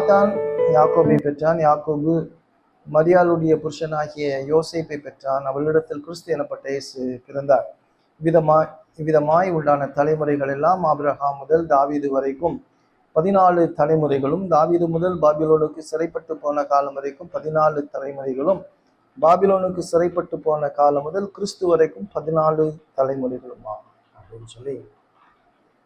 Nathan யாக்கோபை பெற்றான். யாக்கோபு மரியாளுடைய புருஷனாகிய யோசேப்பை பெற்றான். அவளிடத்தில் கிறிஸ்து எனப்பட்ட இயேசு பிறந்தார். இவ்விதமாய் உண்டான தலைமுறைகள் எல்லாம் ஆபிரகாம் முதல் தாவீது வரைக்கும் 14 தலைமுறைகளும், தாவீது முதல் பாபிலோனுக்கு சிறைப்பட்டு போன காலம் வரைக்கும் 14 தலைமுறைகளும், பாபிலோனுக்கு சிறைப்பட்டு போன காலம் முதல் கிறிஸ்து வரைக்கும் 14 தலைமுறைகளுமா அப்படின்னு சொல்லி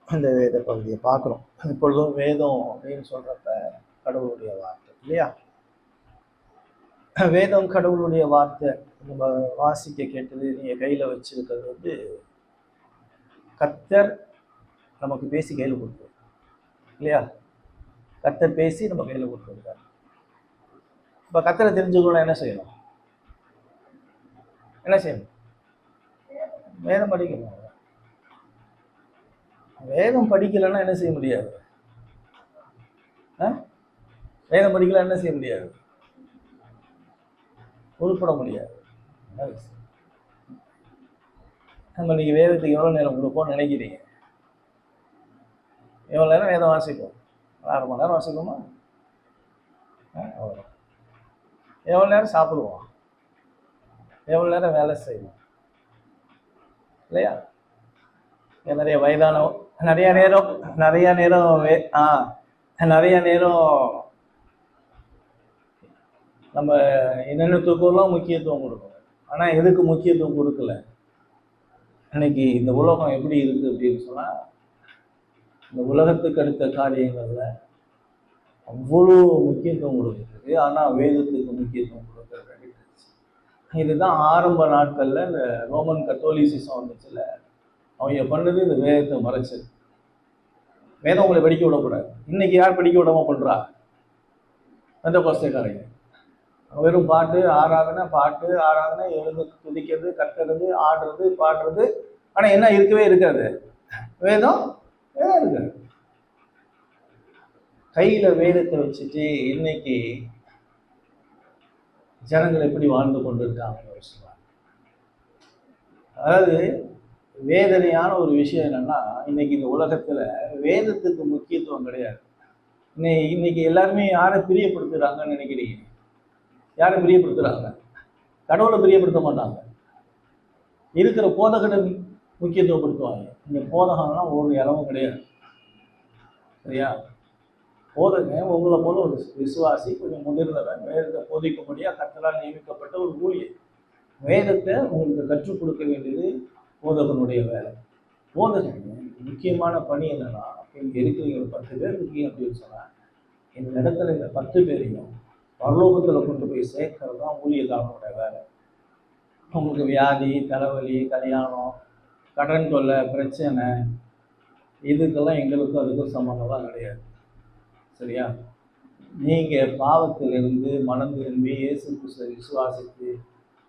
இந்த வேத பகுதியை பார்க்குறோம். இப்பொழுதும் வேதம் அப்படின்னு சொல்றப்ப கடவுளுடைய வார்த்தை இல்லையா? வேதம் கடவுளுடைய வார்த்தை. நம்ம வாசிக்க கேட்டது நீங்கள் கையில் வச்சிருக்கிறது கர்த்தர் நமக்கு பேசி கையில் கொடுத்தார் இல்லையா? கர்த்தர் பேசி நம்ம கையில் கொடுத்துருக்காரு. இப்போ கர்த்தரை தெரிஞ்சுக்கணும் என்ன செய்யணும்? என்ன செய்யணும்? வேதம் படிக்கணும். வேதம் படிக்கலைன்னா என்ன செய்ய முடியாது? வேதம் படிக்கல என்ன செய்ய முடியாது? உருப்பட முடியாது. நம்ம இன்னைக்கு வேதத்துக்கு எவ்வளோ நேரம் கொடுப்போம்னு நினைக்கிறீங்க? எவ்வளோ நேரம் வேதம் வாசிப்போம்? 1/2 மணி நேரம் வாசிப்போமா? அவ்வளோ. எவ்வளோ நேரம் சாப்பிடுவோம்? எவ்வளோ நேரம் வேலை செய்வோம் இல்லையா? நிறைய வயதானவங்க நிறைய நேரம் நம்ம என்னென்னத்துக்கெல்லாம் முக்கியத்துவம் கொடுக்கணும். ஆனால் எதுக்கு முக்கியத்துவம் கொடுக்கல? இன்னைக்கு இந்த உலகம் எப்படி இருக்கு அப்படின்னு சொன்னால், இந்த உலகத்துக்கு அடுத்த காரியங்கள்ல அவ்வளோ முக்கியத்துவம் கொடுக்குறது, ஆனால் வேதத்துக்கு முக்கியத்துவம் கொடுக்கறது. இதுதான் ஆரம்ப நாட்களில் இந்த ரோமன் கத்தோலிசிசம் வந்துச்சுல, அவங்க பண்ணது இந்த வேதத்தை மறைச்சது. வேதம் உங்களை படிக்க விடக்கூடாது. இன்னைக்கு யார் படிக்க விடாம பண்றா? அந்த கோஸ்தைக்காரங்க. வெறும் பாட்டு ஆராதனை, எழுந்து துதிக்கிறது, கத்துறது, ஆடுறது, பாடுறது. ஆனா என்ன இருக்கவே இருக்காது? வேதம் இருக்காது. கையில வேதத்தை வச்சுட்டு இன்னைக்கு ஜனங்கள் எப்படி வாழ்ந்து கொண்டு இருக்காங்கன்னு சொல்லுவாங்க. அதாவது வேதனையான ஒரு விஷயம் என்னன்னா, இன்னைக்கு இந்த உலகத்துல வேதத்துக்கு முக்கியத்துவம் கிடையாது. இன்னைக்கு எல்லாருமே யாரை பிரியப்படுத்துறாங்கன்னு நினைக்கிறீங்க? யாரை பிரியப்படுத்துறாங்க? கடவுளை பிரியப்படுத்த மாட்டாங்க. இருக்கிற போதகனை முக்கியத்துவப்படுத்துவாங்க. இந்த போதகம்லாம் ஒரு இளவும் கிடையாது. சரியா? போதகன் உங்களை போல ஒரு விசுவாசி, கொஞ்சம் முதிர்ந்தவன், வேதத்தை போதிக்கும்படியா கர்த்தரால் நியமிக்கப்பட்ட ஒரு ஊழியர். வேதத்தை உங்களுக்கு கற்றுக் கொடுக்க வேண்டியது போதகனுடைய வேலை. போதகன் முக்கியமான பணி என்னன்னா, இங்கே இருக்கிறீங்க 10 பேர் இருக்கீங்க அப்படின்னு சொன்னால், இந்த இடத்துல இந்த 10 பேரையும் பரலோகத்தில் கொண்டு போய் சேர்க்கறது தான் ஊழியக்காரனுடைய வேலை. உங்களுக்கு வியாதி, தலைவலி, கல்யாணம், கடன் தொல்லை, பிரச்சனை, இதுக்கெல்லாம் எங்களுக்கும் அதுக்கும் சம்மந்தம்லாம் கிடையாது. சரியா? நீங்கள் பாவத்திலிருந்து மனம் திரும்பி இயேசு கிறிஸ்துவை விசுவாசித்து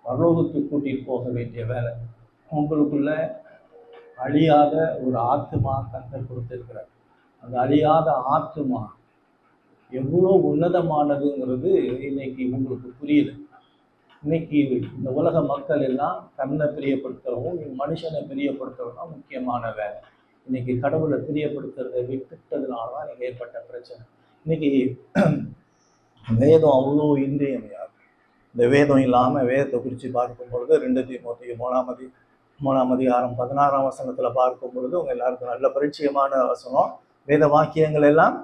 பரலோகத்துக்கு கூட்டிகிட்டு போக வேண்டிய வேலை. உங்களுக்குள்ள அழியாத ஒரு ஆத்துமா கர்த்தர் கொடுத்திருக்கிறார். அந்த அழியாத ஆத்துமா எவ்வளோ உன்னதமானதுங்கிறது இன்னைக்கு உங்களுக்கு புரியல. இன்னைக்கு இந்த உலக மக்கள் எல்லாம் தன்னை பிரியப்படுத்துறவும் மனுஷனை பிரியப்படுத்துறதும் தான் முக்கியமான வேலை. இன்னைக்கு கடவுளை பிரியப்படுத்துறதை விட்டுட்டதுனால தான் இன்னைக்கு ஏற்பட்ட பிரச்சனை. இன்னைக்கு வேதம் அவ்வளோ இன்றியமையாது. இந்த வேதம் இல்லாமல் வேதத்தை குறித்து பார்க்கும் பொழுது 2 தீமோத்தேயு 3ஆம் அதிகாரம் 16ஆம் வசனத்தில் பார்க்கும் பொழுது உங்கள் எல்லாருக்கும் நல்ல பரிச்சயமான வசனம். வேத வாக்கியங்கள் எல்லாம்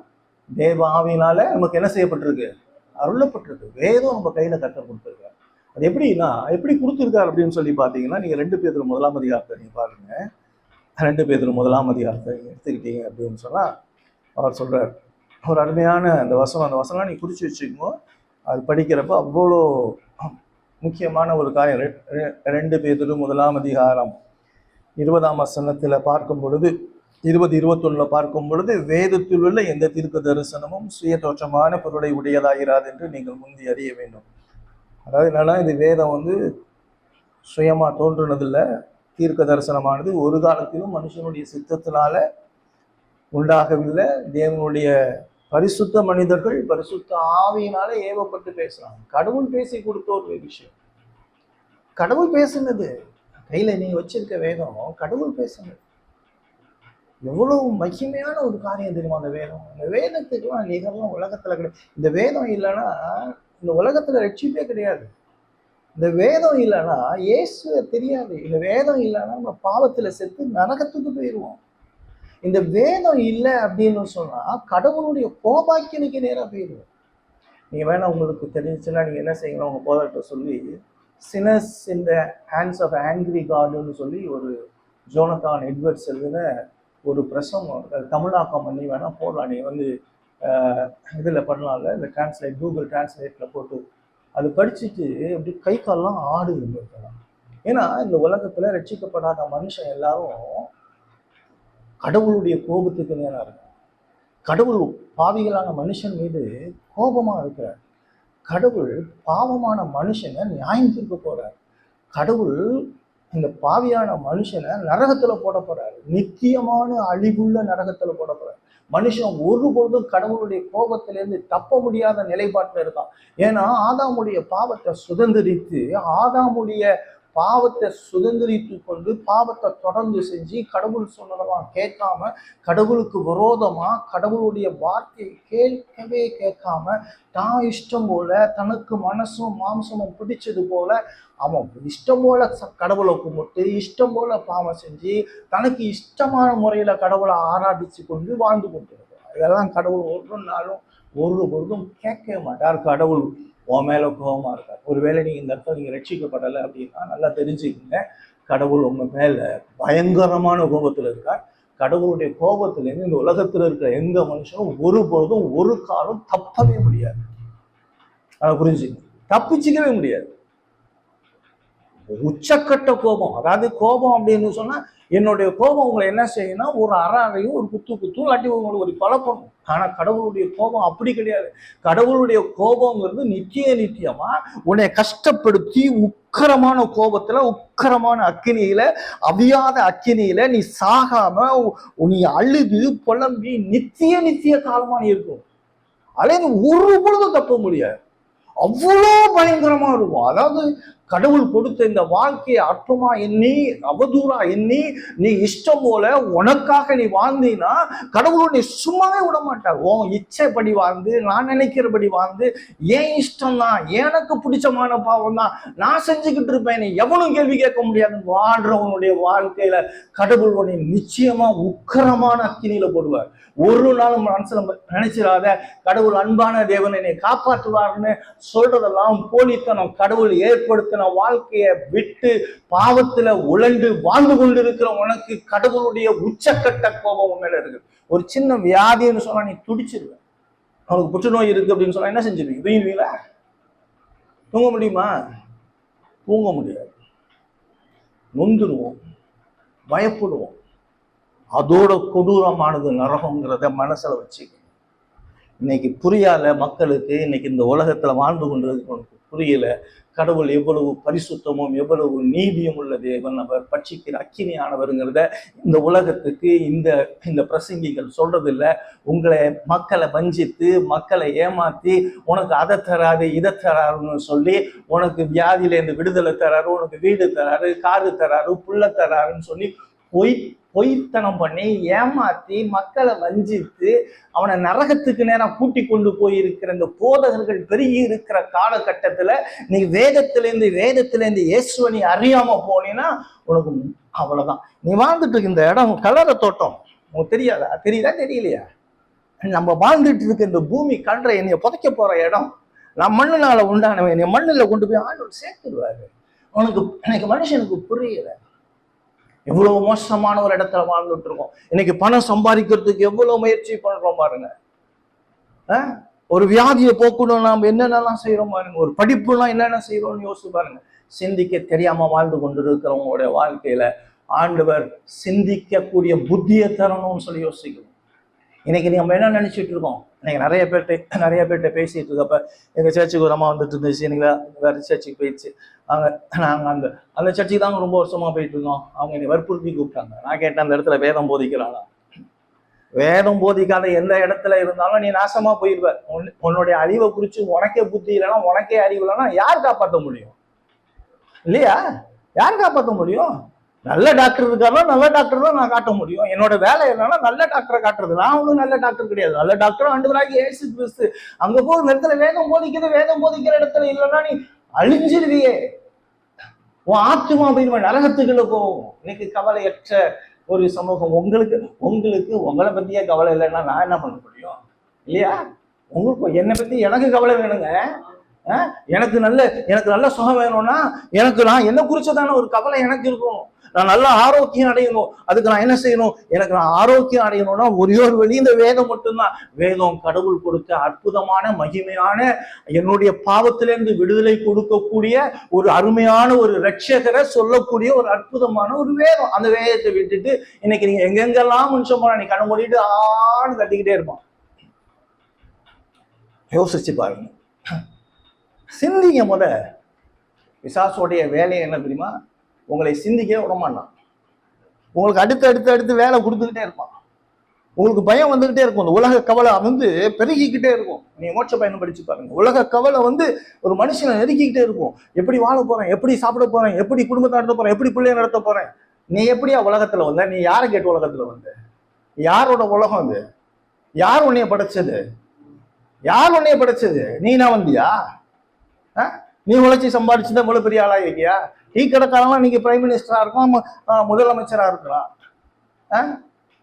தேவ ஆவியினால நமக்கு என்ன செய்யப்பட்டிருக்கு? அருளப்பட்டிருக்கு. வேதம் நம்ம கையில் கற்றுக் கொடுத்துருக்காரு. அது எப்படின்னா, எப்படி கொடுத்துருக்காரு அப்படின்னு சொல்லி பார்த்தீங்கன்னா, நீங்கள் 2 பேதுரு 1ஆம் அதிகாரத்தை நீங்கள் பாருங்க. 2 பேதுரு 1ஆம் அதிகாரத்தை நீங்கள் எடுத்துக்கிட்டீங்க அப்படின்னு சொன்னால், அவர் சொல்கிறார் ஒரு அருமையான அந்த வசனம் நீங்கள் குறித்து வச்சுக்கோ. அது படிக்கிறப்ப அவ்வளோ முக்கியமான ஒரு காரியம். 2 பேதுரு 1ஆம் அதிகாரம் 20ஆம் வசனத்தில் பார்க்கும் பொழுது, 20-21 பார்க்கும் பொழுது, வேதத்தில் உள்ள எந்த தீர்க்க தரிசனமும் சுய தோற்றமான பொருளை உடையதாகிறாது என்று நீங்கள் முந்தி அறிய வேண்டும். அதாவது என்னன்னா, இது வேதம் சுயமா தோன்றுனதில்லை. தீர்க்க தரிசனமானது ஒரு காலத்திலும் மனுஷனுடைய சித்தத்தினால உண்டாகவில்லை. தேவனுடைய பரிசுத்த மனிதர்கள் பரிசுத்த ஆவியினால ஏவப்பட்டு பேசுறாங்க. கடவுள் பேசி கொடுத்த ஒரு விஷயம். கடவுள் பேசுனது கையில நீங்க வச்சிருக்க வேதம் கடவுள் பேசுனது. எவ்வளவு மகிமையான ஒரு காரியம் தெரியுமா அந்த வேதம். இந்த வேதத்துக்கெல்லாம் நிகரெல்லாம் உலகத்துல கிடையாது. இந்த வேதம் இல்லைன்னா இந்த உலகத்துல ரட்சிப்பே கிடையாது. இந்த வேதம் இல்லைன்னா இயேசுவே தெரியாது. இந்த வேதம் இல்லைன்னா நம்ம பாவத்துல செத்து நரகத்துக்கு போயிடுவோம். இந்த வேதம் இல்லை அப்படின்னு சொன்னா கடவுளுடைய கோபாக்கியனுக்கு நேராக போயிடுவோம். நீங்க வேணா உங்களுக்கு தெரிஞ்சுச்சுன்னா நீங்க என்ன செய்யணும், உங்க போதர்கிட்ட சொல்லி sinners in the hands of angry காடுன்னு சொல்லி ஒரு ஜோனத்தான் எட்வர்ட்ஸ் எழுதின ஒரு பிரசங்கம் தமிழாக்கம் பண்ணி வேணா போடலாம். நீங்க வந்து இதில் பண்ணலாம்ல, இந்த டிரான்ஸ்லேட் கூகுள் டிரான்ஸ்லேட்டில் போட்டு அது படிச்சுட்டு அப்படி கை காலெல்லாம் ஆடுது இருக்கலாம். ஏன்னா இந்த உலகத்துல ரட்சிக்கப்படாத மனுஷன் எல்லாரும் கடவுளுடைய கோபத்துக்கு நேராக இருக்கு. கடவுள் பாவிகளான மனுஷன் மீது கோபமா இருக்கிறார். கடவுள் பாவமான மனுஷனை நியாயம் தீர்க்க போறார். கடவுள் இந்த பாவியான மனுஷனை நரகத்துல போட போறாரு. நித்தியமான அழிவுள்ள நரகத்துல போட போறாரு. மனுஷன் ஒருபொழுதும் கடவுளுடைய கோபத்திலிருந்து தப்ப முடியாத நிலைப்பாட்டில் இருக்கான். ஏன்னா ஆதாமுடைய பாவத்தை சுதந்திரித்து கொண்டு பாவத்தை தொடர்ந்து செஞ்சு கடவுள் சொன்னதெல்லாம் கேட்காம, கடவுளுக்கு விரோதமா கடவுளுடைய வார்த்தையை கேட்காம தான் இஷ்டம் போல தனக்கு மனசும் மாம்சமும் பிடிச்சது போல அவன் இஷ்டம் போல கடவுளை கும்பிட்டு இஷ்டம் போல பாவம் செஞ்சு தனக்கு இஷ்டமான முறையில கடவுளை ஆராதிச்சு கொண்டு வாழ்ந்து கொண்டிருக்கிறான். இதெல்லாம் கடவுள் ஒரு நாளும் ஒரு பொழுதும் கேட்க மாட்டார். கடவுள் உன் மேல கோபமா இருக்கார். ஒருவேளை நீங்க இந்த இடத்துல நீங்க ரட்சிக்கப்படலை அப்படின்னா நல்லா தெரிஞ்சுக்கங்க, கடவுள் உங்க மேல பயங்கரமான கோபத்துல இருக்கார். கடவுளுடைய கோபத்திலேருந்து இந்த உலகத்துல இருக்கிற எந்த மனுஷனும் ஒரு பொழுதும் ஒரு காலம் தப்பவே முடியாது. அதை புரிஞ்சுங்க, தப்பிச்சுக்கவே முடியாது. உச்சக்கட்ட கோபம், அதாவது கோபம் அப்படின்னு சொன்னா என்னுடைய கோபம் உங்களை என்ன செய்யணும்னா ஒரு அறையும் ஒரு குத்தும் இல்லாட்டி உங்களுக்கு ஒரு கொலை பண்ணும். ஆனா கடவுளுடைய கோபம் அப்படி கிடையாது. கடவுளுடைய கோபங்கிறது நித்தியமா உன்னை கஷ்டப்படுத்தி உக்கரமான கோபத்துல உக்கரமான அக்கினியில அவியாத அக்கினியில நீ சாகாம நீ அழுது புலம்பி நித்திய காலமா நீ இருக்கும். அதே நீ ஒரு பொழுதும் தப்ப முடியாது. அவ்வளோ பயங்கரமா இருக்கும். அதாவது கடவுள் கொடுத்த இந்த வாழ்க்கையை அற்பமா எண்ணி அவதூறா எண்ணி நீ இஷ்டம் போல உனக்காக நீ வாழ்ந்தீன்னா கடவுள் நீ சும்மாவே விட மாட்டார். உன் இச்சைப்படி வாழ்ந்து நான் நினைக்கிறபடி வாழ்ந்து ஏன் இஷ்டம் தான், எனக்கு பிடிச்சமான பாவம் தான் நான் செஞ்சுக்கிட்டு இருப்பேன், நீ எவனும் கேள்வி கேட்க முடியாது வாழ்றவனுடைய வாழ்க்கையில கடவுள் உன்னை நிச்சயமா உக்கரமான அக்கினியில போடுவார். ஒரு நாள் மனசுல நினைச்சிடாத கடவுள் அன்பான தேவனை என்னை காப்பாற்றுவார்னு சொல்றதெல்லாம் போலித்தனம். கடவுள் ஏற்படுத்தின வாழ்க்கையை விட்டு பாவத்துல உழண்டு வாழ்ந்து கொண்டிருக்கிற உனக்கு கடவுளுடைய உச்சக்கட்ட கோபம் உண்மையில இருக்கு. ஒரு சின்ன வியாதின்னு சொன்னா நீ துடிச்சிருவ. அவனுக்கு புற்றுநோய் இருக்கு அப்படின்னு சொன்னா என்ன செஞ்சிருவீங்க? தூங்கிடுவீங்களா? தூங்க முடியுமா? தூங்க முடியாது. நொந்துடுவோம், பயப்படுவோம். அதோட கொடூரமானது நரகங்கிறத மனசுல வச்சுக்கணும். இன்னைக்கு புரியாத மக்களுக்கு, இன்னைக்கு இந்த உலகத்துல வாழ்ந்து கொண்டிருக்கிறவனுக்கு புரியல கடவுள் எவ்வளவு பரிசுத்தமும் எவ்வளவு நீதியும் உள்ள தேவன், அவர் பட்சிக்கிற அக்கினியானவருங்கிறத இந்த உலகத்துக்கு இந்த பிரசங்கிகள் சொல்றது இல்லை. உங்களை மக்களை வஞ்சித்து மக்களை ஏமாத்தி உனக்கு அதை தராது இதை தராருன்னு சொல்லி உனக்கு வியாதியிலேருந்து விடுதலை தராரு, உனக்கு வீடு தராரு, காரு தராரு, புள்ள தராருன்னு சொல்லி பொய்த்தனம் பண்ணி ஏமாத்தி மக்களை வஞ்சித்து அவனை நரகத்துக்கு நேரம் கூட்டி கொண்டு போயிருக்கிற இந்த போதகர்கள் பெருகி இருக்கிற காலகட்டத்துல நீ வேதத்திலேருந்து இயேசுவை நீ அறியாம போனீன்னா உனக்கு அவ்வளவுதான். நீ வாழ்ந்துட்டு இருக்க இந்த இடம் கலர தோட்டம் உனக்கு தெரியாதா? தெரியுதா தெரியலையா? நம்ம வாழ்ந்துட்டு இருக்க இந்த பூமி கன்ற என்னைய புதைக்க போற இடம், நான் மண்ணுனால உண்டானவன், என்னை மண்ணுல கொண்டு போய் ஆண்டவர் சேர்த்துடுவாரு. உனக்கு இன்னைக்கு மனுஷனுக்கு புரியல. எவ்வளவு மோசமான ஒரு இடத்துல வாழ்ந்துட்டு இருக்கோம். இன்னைக்கு பணம் சம்பாதிக்கிறதுக்கு எவ்வளவு முயற்சி பண்றோம் பாருங்க. ஒரு வியாதியை போக்கணும் நாம் என்னென்னலாம் செய்யறோம் பாருங்க. ஒரு படிப்புலாம் என்னென்ன செய்யறோம்னு யோசிச்சு பாருங்க. சிந்திக்க தெரியாம வாழ்ந்து கொண்டு இருக்கிறவங்களுடைய வாழ்க்கையில ஆண்டவர் சிந்திக்கக்கூடிய புத்தியை தரணும்னு சொல்லி யோசிக்கணும். இன்னைக்கு நம்ம என்ன நினைச்சிட்டு இருக்கோம்? இன்னைக்கு நிறைய பேர்கிட்ட பேசிட்டு இருக்கப்ப எங்க சர்ச்சுக்கு ஒரு அம்மா வந்துட்டு இருந்துச்சு, எனக்கு வேற சர்ச்சுக்கு போயிடுச்சு. நாங்க அந்த சர்ச்சுக்கு தாங்க ரொம்ப வருஷமா போயிட்டு இருக்கோம். அவங்க என்னை வற்புறுத்தி கூப்பிட்டாங்க. நான் கேட்டேன், அந்த இடத்துல வேதம் போதிக்கிறானா? வேதம் போதிக்காத எந்த இடத்துல இருந்தாலும் நீ நாசமா போயிடுவ. உன்னுடைய அறிவை குறிச்சு உனக்கே புத்தி இல்லைன்னா, உனக்கே அறிவு இல்லைன்னா யார் காப்பாற்ற முடியும்? இல்லையா? யார் காப்பாற்ற முடியும்? நல்ல டாக்டர் இருக்காருன்னா நல்ல டாக்டர் தான் நான் காட்ட முடியும். என்னோட வேலை என்னன்னா நல்ல டாக்டரை காட்டுறது. நான் ஒன்றும் நல்ல டாக்டர் கிடையாது. நல்ல டாக்டர் ஆண்டவராகிய இயேசு கிறிஸ்து. அங்க போய் இந்த இடத்துல வேதம் போதிக்கிற இடத்துல இல்லைன்னா நீ அழிஞ்சிருவியே. உன் ஆத்துமா அப்படின்னு நரகத்துக்குள்ள போகும். இன்னைக்கு கவலையற்ற ஒரு சமூகம். உங்களுக்கு உங்களை பத்தியே கவலை இல்லைன்னா நான் என்ன பண்ண முடியும் இல்லையா? உங்களுக்கு என்னை பத்தி எனக்கு கவலை வேணுங்க. எனக்கு நல்ல சுகம் வேணும்னா நான் என்ன குறிச்சதான ஒரு கவலை எனக்கு இருக்கும். நான் நல்ல ஆரோக்கியம் அடையணும். அதுக்கு நான் என்ன செய்யணும்? நான் ஆரோக்கியம் அடையணும்னா ஒரே ஒரு வழி இந்த வேதம் மட்டும்தான். வேதம் கடவுள் கொடுத்த அற்புதமான மகிமையான என்னுடைய பாவத்திலிருந்து விடுதலை கொடுக்கக்கூடிய ஒரு அருமையான ஒரு ரட்சகரை சொல்லக்கூடிய ஒரு அற்புதமான ஒரு வேதம். அந்த வேதத்தை விட்டுட்டு இன்னைக்கு நீங்க எங்கெங்கெல்லாம் மனுஷன் போனா நீ கண்ண மூடிட்டு ஆன்னு கட்டிக்கிட்டே இருப்பான். யோசிச்சு பாருங்க, சிந்திங்க. பிசாசுடைய வேலை என்ன தெரியுமா? உங்களை சிந்திக்க விடமாட்டான். உங்களுக்கு அடுத்து வேலை கொடுத்துக்கிட்டே இருப்பான். உங்களுக்கு பயம் வந்துகிட்டே இருக்கும். இந்த உலக கவலை பெருகிக்கிட்டே இருக்கும். நீ மோட்ச பயணம் படிச்சு பாருங்க. உலக கவலை ஒரு மனுஷனை நெருக்கிக்கிட்டே இருக்கும். எப்படி வாழ போறேன், எப்படி சாப்பிட போறேன், எப்படி குடும்பத்தை நடத்த போறேன், எப்படி பிள்ளைய நடத்த போறேன். நீ எப்படியா உலகத்துல வந்த? நீ யாரை கேட்டு உலகத்துல வந்த? யாரோட உலகம் அது? யார் உன்னைய படைச்சது? நீனா வந்தியா? நீ உழைச்சி சம்பாதிச்சுதான் இவ்வளவு பெரிய ஆளா இருக்கியா? டீ கடைக்காரலாம் நீங்க பிரைம் மினிஸ்டரா இருக்கலாம், முதலமைச்சரா இருக்கலாம்.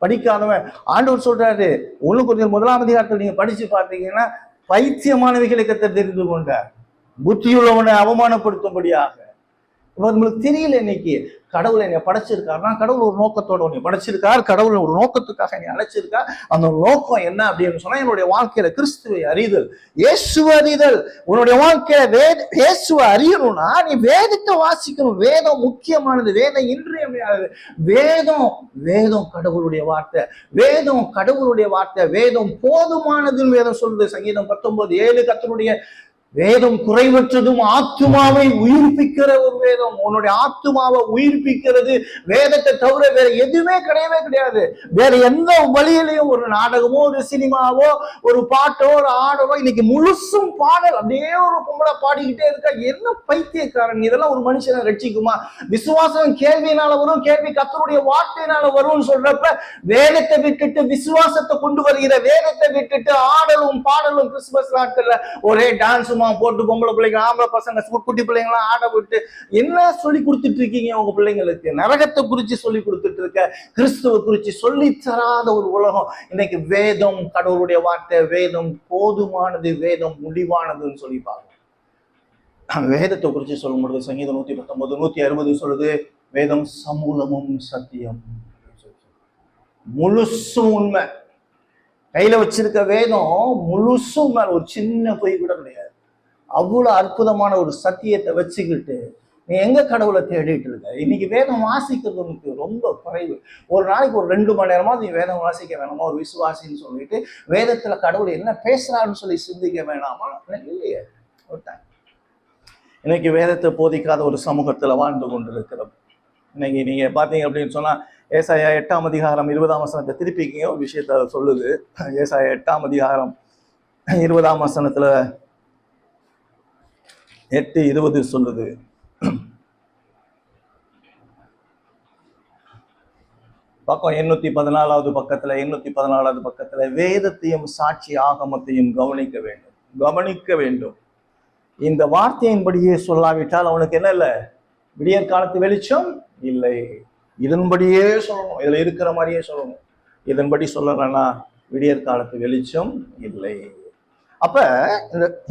படிக்காதவன் ஆண்டவர் சொல்றாரு, ஒண்ணு கொஞ்சம் 1ஆம் அதிகாரத்தில் நீங்க படிச்சு பார்த்தீங்கன்னா பைத்தியமானவைகளை கத்த தெரிந்து கொண்டார், புத்தியுள்ளவனை அவமானப்படுத்தும்படியாக. உங்களுக்கு தெரியல இன்னைக்கு கடவுளை என்னை படைச்சிருக்காருன்னா கடவுள் ஒரு நோக்கத்தோட உன்னை படைச்சிருக்கார். கடவுள் ஒரு நோக்கத்துக்காக என்னை அழைச்சிருக்கார். அந்த நோக்கம் என்ன அப்படின்னு சொன்னா என்னுடைய வாழ்க்கையில கிறிஸ்துவை அறிதல், இயேசுவை அறிதல். உன்னுடைய வாழ்க்கையில இயேசுவை அறியணும்னா நீ வேதத்தை வாசிக்கணும். வேதம் முக்கியமானது, வேதம் இன்றியமையாதது. வேதம் கடவுளுடைய வார்த்தை, வேதம் போதுமானதுன்னு வேதம் சொல்லுது. சங்கீதம் 19:7 கர்த்தருடைய வேதம் குறைவற்றதும் ஆத்துமாவை உயிர்ப்பிக்கிற ஒரு வேதம். உன்னுடைய ஆத்துமாவை உயிர்ப்பிக்கிறது வேதத்தை தவிர வேற எதுவுமே கிடையாது. வேற எந்த வழியிலையும் ஒரு நாடகமோ, ஒரு சினிமாவோ, ஒரு பாட்டோ, ஒரு ஆடவோ, இன்னைக்கு முழுசும் பாடல். அப்படியே ஒரு பொம்பளை பாடிக்கிட்டே இருக்கா. என்ன பைத்தியக்காரன்! இதெல்லாம் ஒரு மனுஷனை ரட்சிக்குமா? விசுவாசம் கேள்வியினால வரும், கேள்வி கர்த்தருடைய வார்த்தையினால வரும்னு சொல்றப்ப வேதத்தை விட்டுட்டு விசுவாசத்தை கொண்டு வருகிற, வேதத்தை விட்டுட்டு ஆடலும் பாடலும் கிறிஸ்துமஸ் நாட்கள்ல ஒரே டான்ஸ் போட்டு பொம்பளை பிள்ளைங்க, ஆம்பளை பசங்க, குட்டி பிள்ளைங்களாம் ஆட விட்டு என்ன சொல்லி கொடுத்துட்டு இருக்கீங்க உங்க பிள்ளைங்களுக்கு? நரகத்தை குறிச்சு சொல்லி கொடுத்துட்டு இருக்க, கிறிஸ்துவ குறிச்சு சொல்லி தராத ஒரு உலகம். இன்னைக்கு வேதம் கடவுளுடைய வார்த்தை, வேதம் போதுமானது, வேதம் முடிவானதுன்னு சொல்லி பார்க்கணும். வேதத்தை குறிச்சு சொல்லும் பொழுது சங்கீதம் 119, 160 சொல்லுது, வேதம் சமூலமும் சத்தியம், முழுசும் உண்மை. கையில வச்சிருக்க வேதம் முழுசும் ஒரு சின்ன பொய் கூட கிடையாது. அவ்வளவு அற்புதமான ஒரு சத்தியத்தை வச்சுக்கிட்டு நீ எங்க கடவுளை தேடிட்டு இருக்க? இன்னைக்கு வேதம் வாசிக்கிறது உனக்கு ரொம்ப குறைவு. ஒரு நாளைக்கு ஒரு 2 மணி நேரமா நீ வேதம் வாசிக்க வேணாமா? ஒரு விசுவாசின்னு சொல்லிட்டு வேதத்துல கடவுள் என்ன பேசுறான்னு சொல்லி சிந்திக்க வேணாமா? இல்லையே. இன்னைக்கு வேதத்தை போதிக்காத ஒரு சமூகத்துல வாழ்ந்து கொண்டிருக்கிறோம். இன்னைக்கு நீங்க பாத்தீங்க அப்படின்னு சொன்னா ஏசாயா 8ஆம் அதிகாரம் 20ஆம் வசனத்தை திருப்பிக்கிங்க. ஒரு விஷயத்த சொல்லுது. ஏசாயா 8ஆம் அதிகாரம் 20ஆம் வசனத்துல 8:20 சொல்லுது, பக்கம் 814வது பக்கத்துல வேதத்தையும் சாட்சி ஆகமத்தையும் கவனிக்க வேண்டும். இந்த வார்த்தையின்படியே சொல்லாவிட்டால் அவனுக்கு என்ன இல்லை? விடியற் காலத்து வெளிச்சம் இல்லை. இதன்படியே சொல்லணும், இதுல இருக்கிற மாதிரியே சொல்லணும். இதன்படி சொல்லலன்னா விடியற் காலத்து வெளிச்சம் இல்லை. அப்ப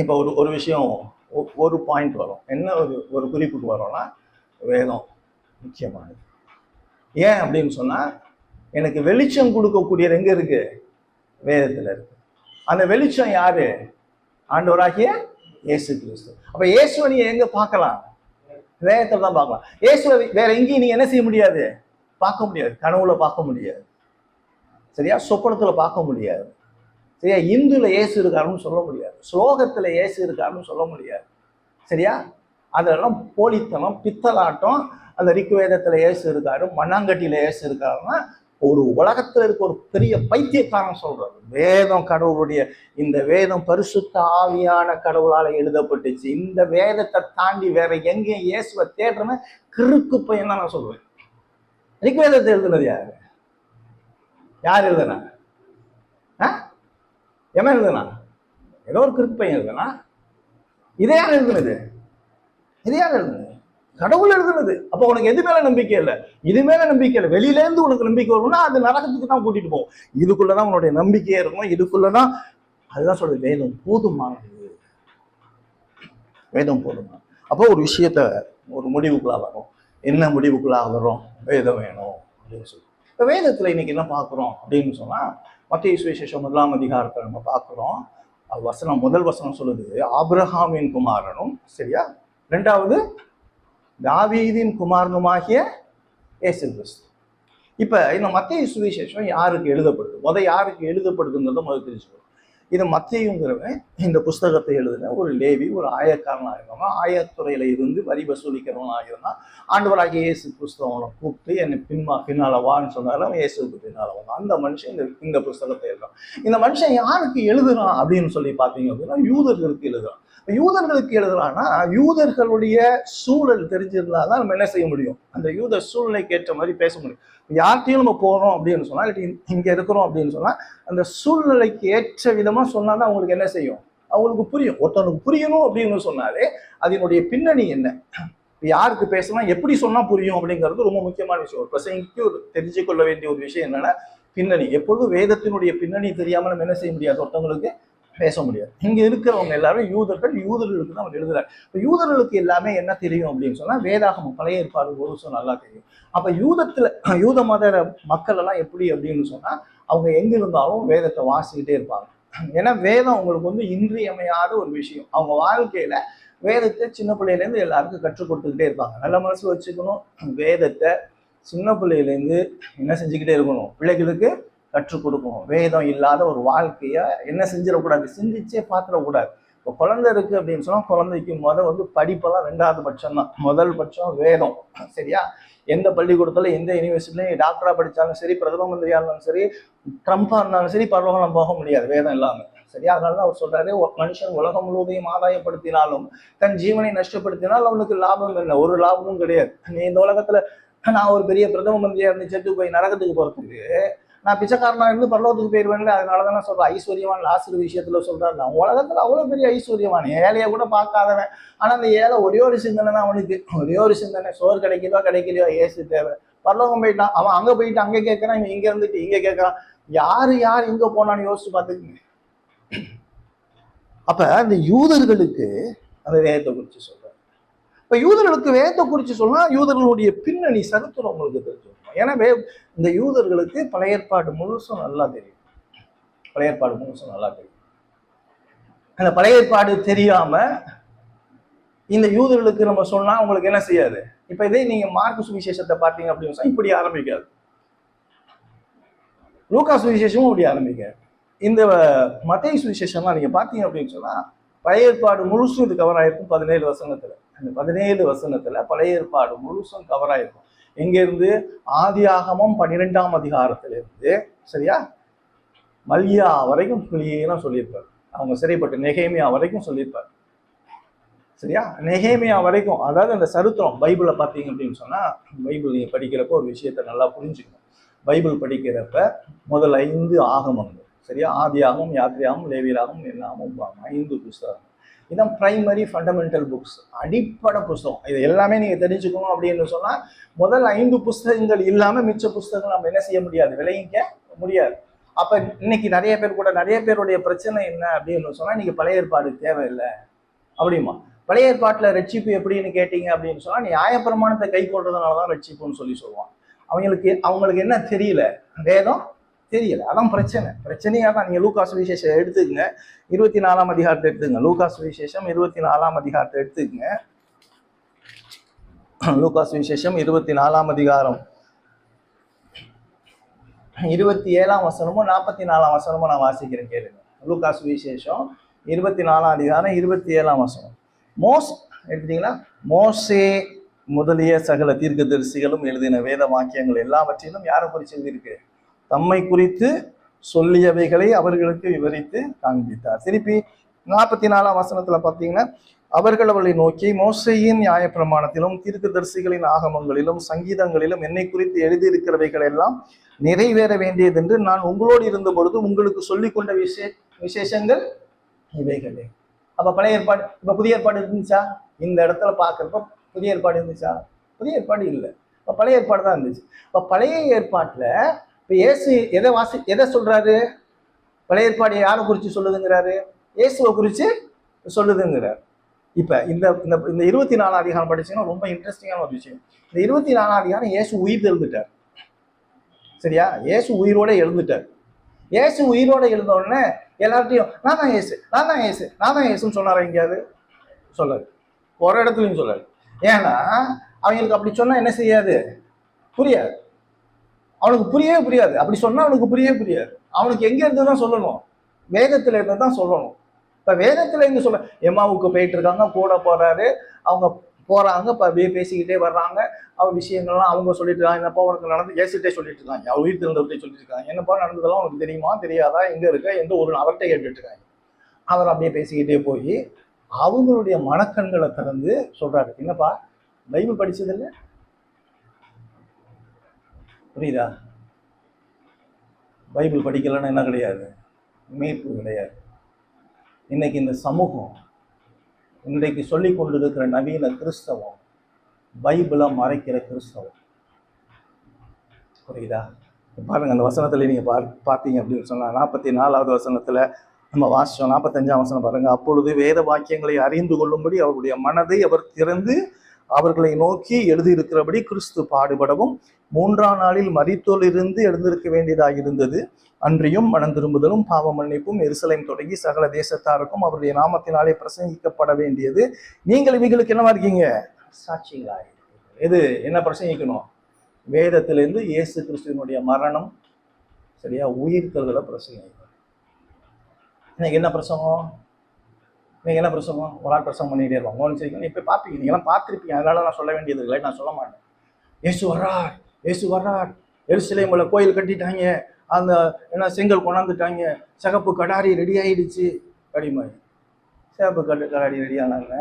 இப்ப ஒரு விஷயம், ஒரு பாயிண்ட் வரும். என்ன ஒரு குறிப்புக்கு வரும்னா வேதம் முக்கியமானது. ஏன் அப்படின்னு சொன்னா எனக்கு வெளிச்சம் கொடுக்கக்கூடியது எங்க இருக்கு? வேதத்துல இருக்கு. அந்த வெளிச்சம் யாரு? ஆண்டவராகிய இயேசு கிறிஸ்து. அப்ப இயேசுவை நீங்க எங்க பார்க்கலாம்? வேதத்துல தான் பார்க்கலாம். இயேசுவை வேற எங்கேயும் நீங்க என்ன செய்ய முடியாது? பார்க்க முடியாது. கனவுல பார்க்க முடியாது, சரியா? சொப்பனத்துல பார்க்க முடியாது, சரியா? இந்துல இயேசு இருக்காருன்னு சொல்ல முடியாது, ஸ்லோகத்துல இயேசு இருக்காருன்னு சொல்ல முடியாது, சரியா? அதெல்லாம் போலித்தனம், பித்தலாட்டம். அந்த ரிக்வேதத்துல இயேசு இருக்காரு, மண்ணாங்கட்டியில இயேசு இருக்காருன்னா ஒரு உலகத்துல இருக்க ஒரு பெரிய பைத்தியக்காரன் சொல்றாரு. வேதம் கடவுளுடைய, இந்த வேதம் பரிசுத்த ஆவியான கடவுளால எழுதப்பட்டுச்சு. இந்த வேதத்தை தாண்டி வேற எங்கேயும் இயேசுவை தேடுறேன்னு கிறுக்கு பையன் தான் நான் சொல்லுவேன். ரிக்வேதத்தை எழுதுனது யாரு? யார் எழுதுனா? எவன் எழுதுனா? ஏதோ ஒரு கிறுக்கு பையன் எழுதுனா. இதை யார் எழுதுனது? இது யார் எழுதுனது? கடவுள் எழுதுனது. அப்போ உனக்கு எது மேல நம்பிக்கை இல்லை? இது மேல நம்பிக்கை இல்லை. வெளியில இருந்து உனக்கு நம்பிக்கை வரும்னா அது நரகத்துக்கு தான் கூட்டிட்டு போகும். இதுக்குள்ளதான் உன்னுடைய நம்பிக்கையே இருக்கும். இதுக்குள்ளதான். அதுதான் சொல்றது, வேதம் போதுமானது. வேதம் போதுமானது. அப்போ ஒரு விஷயத்த ஒரு முடிவுக்குள்ளா வரும். என்ன முடிவுக்குள்ளா வரும்? வேதம் வேணும் அப்படின்னு சொல்லி. இப்போ வேதத்துல இன்னைக்கு என்ன பார்க்குறோம் அப்படின்னு சொன்னா, மத்தேயு சுவிசேஷம் 1ஆம் அதிகாரத்தை நம்ம பார்க்குறோம். வசனம், முதல் வசனம் சொல்லுது, ஆபிரகாமின் குமாரனும், சரியா, 2வது தாவீதின் குமாரனுமாகிய இயேசு கிறிஸ்து. இப்ப இந்த மத்தேயு சுவிசேஷம் யாருக்கு எழுதப்படுது? யாருக்கு எழுதப்படுதுங்கிறத முதல் தெரிஞ்சுக்கணும். இது மத்தேயுங்கிறவன் இந்த புஸ்தகத்தை எழுதுன ஒரு லேவி, ஒரு ஆயக்காரனாக இருந்தவன். ஆயத்துறையில இருந்து வரி வசூலிக்கிறவனாக இருந்தான். ஆண்டவராகிய இயேசு கிறிஸ்துவனை கூப்பிட்டு என்னை பின்னால வான்னு சொன்னாலும் அவன் இயேசுக்கு பின்னால வந்தான். அந்த மனுஷன் இந்த புஸ்தகத்தை எழுதுறான். இந்த மனுஷன் யாருக்கு எழுதுறான் அப்படின்னு சொல்லி பார்த்தீங்க அப்படின்னா, யூதர்களுக்கு எழுதுறான். யூதர்களுக்கு எழுதுறான்னா யூதர்களுடைய சூழல் தெரிஞ்சிருந்தாதான் நம்ம என்ன செய்ய முடியும்? அந்த யூத சூழ்நிலைக்கு ஏற்ற மாதிரி பேச முடியும். யார்கிட்டையும் நம்ம போறோம் அப்படின்னு சொன்னா, இங்க இருக்கிறோம் அப்படின்னு சொன்னா, அந்த சூழ்நிலைக்கு ஏற்ற விதமா சொன்னாதான் அவங்களுக்கு என்ன செய்யும்? அவங்களுக்கு புரியும். ஒருத்தவனுக்கு புரியணும் அப்படின்னு சொன்னாலே அதனுடைய பின்னணி என்ன, யாருக்கு பேசணும், எப்படி சொன்னா புரியும் அப்படிங்கிறது ரொம்ப முக்கியமான விஷயம். ஒரு பிரசங்கிக்கு தெரிஞ்சு கொள்ள வேண்டிய ஒரு விஷயம் என்னன்னா பின்னணி. எப்பொழுதும் வேதத்தினுடைய பின்னணி தெரியாம நம்ம என்ன செய்ய முடியாது? ஒருத்தவங்களுக்கு பேச முடியாது. இங்க இருக்கிறவங்க எல்லாரும் யூதர்களுக்கு தான் அவர் எழுதுறாரு. இப்ப யூதர்களுக்கு எல்லாமே என்ன தெரியும் அப்படின்னு சொன்னா, வேதாகமம், பழைய ஏற்பாடு முழுசும் நல்லா தெரியும். அப்ப யூத மத மக்கள் எல்லாம் எப்படி அப்படின்னு சொன்னா, அவங்க எங்க இருந்தாலும் வேதத்தை வாசிக்கிட்டே இருப்பாங்க. ஏன்னா வேதம் அவங்களுக்கு வந்து இன்றியமையாத ஒரு விஷயம். அவங்க வாழ்க்கையில வேதத்தை சின்ன பிள்ளையிலேருந்து எல்லாருக்கும் கற்றுக் கொடுத்துக்கிட்டே இருப்பாங்க. நல்ல மனசு வச்சுக்கணும். வேதத்தை சின்ன பிள்ளையிலேருந்து என்ன செஞ்சுக்கிட்டே இருக்கணும்? பிள்ளைகளுக்கு கற்றுக் கொடுக்கணும். வேதம் இல்லாத ஒரு வாழ்க்கைய என்ன செஞ்சிடக்கூடாது? சிந்திச்சே பார்த்துடக்கூடாது. இப்போ குழந்தை இருக்கு அப்படின்னு சொன்னா, குழந்தைக்கு வந்து படிப்பெல்லாம் 2வது பட்சம் தான். முதல் பட்சம் வேதம். சரியா? எந்த பள்ளிக்கூடத்துல, எந்த யூனிவர்சிட்டிலையும் டாக்டரா படிச்சாலும் சரி, பிரதம மந்திரியா இருந்தாலும் சரி, ட்ரம்பா இருந்தாலும் சரி, பரலோகம் போக முடியாது வேதம் இல்லாம. சரியா? அதனாலதான் அவர் சொல்றாரு, மனுஷன் உலகம் முழுவதையும் ஆதாயப்படுத்தினாலும் தன் ஜீவனை நஷ்டப்படுத்தினால் அவனுக்கு லாபம் இல்லை. ஒரு லாபமும் கிடையாது. நீ இந்த உலகத்துல நான் ஒரு பெரிய பிரதம மந்திரியா இருந்து செத்து போய் நரகத்துக்கு போறதுக்கு, நான் பிச்சைக்காரனா இருந்து பரலோகத்துக்கு போயிருவேன்ல. அதனாலதான் நான் சொல்றேன், ஐஸ்வர்யவான் லாசரு விஷயத்துல சொல்றாரு, உலகத்துல அவ்வளவு பெரிய ஐஸ்வர்யவான், ஏழைய கூட பார்க்காதவன். ஆனா அந்த ஏழை ஒரே ஒரு சிந்தனை தான் அவனுக்கு. ஒரே ஒரு சிந்தனை, சோறு கிடைக்கலையோ ஏசு தேவை. பரலோகம் போயிட்டான், அவன் அங்க போயிட்டு அங்க கேட்கறான், இவன் இங்க இருந்துட்டு இங்க கேட்கறான். யார் இங்க போனான்னு யோசிச்சு பார்த்துக்குங்க. அப்ப அந்த யூதர்களுக்கு அந்த வேதத்தை குறிச்சு சொல்றாரு. இப்ப யூதர்களுக்கு வேதத்தை குறிச்சு சொன்னா, யூதர்களுடைய பின்னணி சரித்திரம் உங்களுக்கு தெரிஞ்சுக்கணும். ஏன்னா இந்த யூதர்களுக்கு பழைய ஏற்பாடு முழுசும் நல்லா தெரியும். பழைய ஏற்பாடு முழுசும் நல்லா தெரியும். அந்த பழைய ஏற்பாடு தெரியாம இந்த யூதர்களுக்கு நம்ம சொன்னா உங்களுக்கு என்ன செய்யாது? இப்ப இதே நீங்க மார்க்கு சுவிசேஷத்தை பார்த்தீங்க அப்படின்னு சொன்னா இப்படி ஆரம்பிக்காது. லூக்கா சுவிசேஷமும் அப்படி ஆரம்பிக்காது. இந்த மத்தேயு சுவிசேஷம்லாம் நீங்க பார்த்தீங்க அப்படின்னு சொன்னா, பழைய ஏற்பாடு முழுசும் இது கவர் ஆயிருக்கும் 17 வசனத்துல. அந்த 17 வசனத்துல பழைய ஏற்பாடு முழுசும் கவர் ஆயிருக்கும். எங்க இருந்து? ஆதியாகமம் 12ஆம் அதிகாரத்திலிருந்து, சரியா, மல்கியா வரைக்கும் கிளியெல்லாம் சொல்லியிருப்பார். அவங்க சிறைப்பட்டு நெகேமியா வரைக்கும் சொல்லியிருப்பார். சரியா? நெகேமியா வரைக்கும். அதாவது அந்த சரித்திரம் பைபிளை பார்த்தீங்க அப்படின்னு சொன்னா, பைபிள் நீங்க படிக்கிறப்ப ஒரு விஷயத்த நல்லா புரிஞ்சுக்கணும். பைபிள் படிக்கிறப்ப முதல் 5 ஆகமங்கள், சரியா, ஆதியாகமம், யாத்திரையாகமம், லேவியராகமம், என்னாகமம், 5 புஸ்தகம். இதான் பிரைமரி ஃபண்டமெண்டல் புக்ஸ், அடிப்படை புஸ்தகம். இது எல்லாமே நீங்க தெரிஞ்சுக்கணும் அப்படின்னு சொன்னா, முதல் 5 புஸ்தகங்கள் இல்லாம மிச்ச புஸ்தகங்கள் நம்ம என்ன செய்ய முடியாது? விளைவிக்க முடியாது. அப்ப இன்னைக்கு நிறைய பேருடைய பிரச்சனை என்ன அப்படின்னு சொன்னா, இன்னைக்கு பழைய ஏற்பாடு தேவையில்லை அப்படிமா. பழைய ஏற்பாட்டுல ரட்சிப்பு எப்படின்னு கேட்டீங்க அப்படின்னு சொன்னா, நியாயப்பிரமாணத்தை கை கொள்றதுனாலதான் ரட்சிப்புன்னு சொல்லுவாங்க. அவங்களுக்கு என்ன தெரியல? வேதம் தெரியல. அதான் பிரச்சனையா தான். நீங்க லூக்கா சுவிசேஷம் எடுத்துக்கங்க, 24ஆம் அதிகாரத்தை எடுத்துக்கங்க. லூக்கா சுவிசேஷம் 24ஆம் அதிகாரத்தை எடுத்துக்கங்க. லூக்கா சுவிசேஷம் 24ஆம் அதிகாரம் 27ஆம் வசனமும் 44ஆம் வசனமும் நான் வாசிக்கிறேன், கேளுங்க. லூக்கா சுவிசேஷம் 24ஆம் அதிகாரம் 27ஆம் வசனம். எடுத்தீங்களா? மோசே முதலிய சகல தீர்க்கதரிசிகளும் எழுதின வேத வாக்கியங்கள் எல்லாவற்றிலும் யாரை குறித்து எழுதியிருக்கு? தம்மை குறித்து சொல்லியவைகளை அவர்களுக்கு விவரித்து காண்பித்தார். திருப்பி 44ஆம் வசனத்துல பார்த்தீங்கன்னா, அவர்கள் அவளை நோக்கி, மோசேயின் நியாயப்பிரமாணத்திலும் தீர்க்கதரிசிகளின் ஆகமங்களிலும் சங்கீதங்களிலும் என்னை குறித்து எழுதியிருக்கிறவைகள் எல்லாம் நிறைவேற வேண்டியது என்று நான் உங்களோடு இருந்த பொழுது உங்களுக்கு சொல்லிக் கொண்ட விசேஷங்கள் இவைகளே. அப்ப பழைய ஏற்பாடு, இப்ப புதிய ஏற்பாடு இருந்துச்சா? இந்த இடத்துல பாக்குறப்ப புதிய ஏற்பாடு இருந்துச்சா? புதிய ஏற்பாடு இல்லை, இப்ப பழைய ஏற்பாடு தான் இருந்துச்சு. இப்ப பழைய ஏற்பாட்டுல இப்ப இயேசு எதை சொல்றாரு? பழைய ஏற்பாடு யாரை குறிச்சு சொல்லுதுங்கிறாரு? இயேசுவை குறிச்சு சொல்லுதுங்கிறார். இப்ப இந்த இந்த 24 அதிகாரம் படிச்சீங்கன்னா ரொம்ப இன்ட்ரெஸ்டிங்கான ஒரு விஷயம். இந்த 24 அதிகாரம் இயேசு உயிர் எழுந்துட்டார். சரியா? இயேசு உயிரோட எழுந்துட்டார். இயேசு உயிரோட எழுந்த உடனே எல்லார்ட்டையும் நான் தான் இயேசு, நான் தான் இயேசு, நான் தான் இயேசுன்னு சொன்னாரா? எங்கேயாவது சொல்லாரு, ஒரு இடத்துலையும் சொல்லாரு. ஏன்னா அவங்களுக்கு அப்படி சொன்னா என்ன செய்யாது? புரியாது. அவனுக்கு புரியவே புரியாது. அப்படி சொன்னா அவனுக்கு புரியவே புரியாது. அவனுக்கு எங்க இருந்து தான் சொல்லணும்? வேதத்துல இருந்து தான் சொல்லணும். இப்ப வேதத்துல இருந்து சொல்ல, எம்மாவுக்கு போயிட்டு இருக்காங்க, கூட போறாரு, அவங்க போறாங்க, இப்ப அப்படியே பேசிக்கிட்டே வர்றாங்க. அவ விஷயங்கள்லாம் அவங்க சொல்லிட்டு இருக்காங்க. என்னப்பா உனக்கு நடந்து ஏசிட்டே சொல்லிட்டு இருக்காங்க, அவ உயிர் திறந்தவர்கிட்ட சொல்லிட்டு இருக்காங்க. என்னப்பா நடந்ததெல்லாம் உனக்கு தெரியுமா தெரியாதா, எங்க இருக்க, எந்த ஒரு அவர்கிட்ட கேட்டுட்டு இருக்காங்க. அவர் அப்படியே பேசிக்கிட்டே போய் அவங்களுடைய மனக்கண்களை திறந்து சொல்றாரு, என்னப்பா பைபிள் படிச்சது இல்லை? புரியுதா? பைபிள் படிக்கலன்னு என்ன கிடையாது? மீட்பு கிடையாது. இன்னைக்கு இந்த சமூகம், இன்றைக்கு சொல்லிக் கொண்டிருக்கிற நவீன கிறிஸ்தவம் பைபிளை மறைக்கிற கிறிஸ்தவம். புரியுதா? பாருங்க, அந்த வசனத்துல நீங்க பார்த்தீங்க அப்படின்னு சொன்னா 44வது வசனத்துல நம்ம வாசிச்சோம். 45ஆம் வசனம் பாருங்க. அப்பொழுது வேத வாக்கியங்களை அறிந்து கொள்ளும்படி அவருடைய மனதை அவர் திறந்து அவர்களை நோக்கி எழுதியிருக்கிறபடி கிறிஸ்து பாடுபடவும் 3ஆம் நாளில் மரித்தோரிலிருந்து எழுந்திருக்க வேண்டியதாக இருந்தது. அன்றியும் மனம் திரும்புதலும் பாவ மன்னிப்பும் எருசலேம் தொடங்கி சகல தேசத்தாருக்கும் அவருடைய நாமத்தினாலே பிரசங்கிக்கப்பட வேண்டியது. நீங்கள் இவைகளுக்கு என்னவா இருக்கீங்க? சாட்சிகளா. எது என்ன பிரசங்கிக்கணும்? வேதத்திலிருந்து இயேசு கிறிஸ்துவினுடைய மரணம், சரியா, உயிர்த்தல்களை பிரசங்கிக்கணும். இன்னைக்கு என்ன பிரசங்கம்? நீங்க என்ன பிரசங்கம்? ஒரு ஆள் பிரசங்கம் பண்ணிட்டே இருப்பாங்க. கவனிச்சிருக்கீங்க, இப்ப பார்ப்பீங்க, நீங்களாம் பார்த்துருப்பீங்க. அதனால நான் சொல்ல வேண்டியது இல்லை, நான் சொல்ல மாட்டேன். இயேசு வர்றார், இயேசு வர்றார், எருசலேம்ல கோயில் கட்டிட்டாங்க, அந்த என்ன செங்கல் கொண்டாந்துட்டாங்க, சிகப்பு கடாரி ரெடி ஆயிடுச்சு அப்படிமா. சிகப்பு கடாரி ரெடி ஆனாங்க,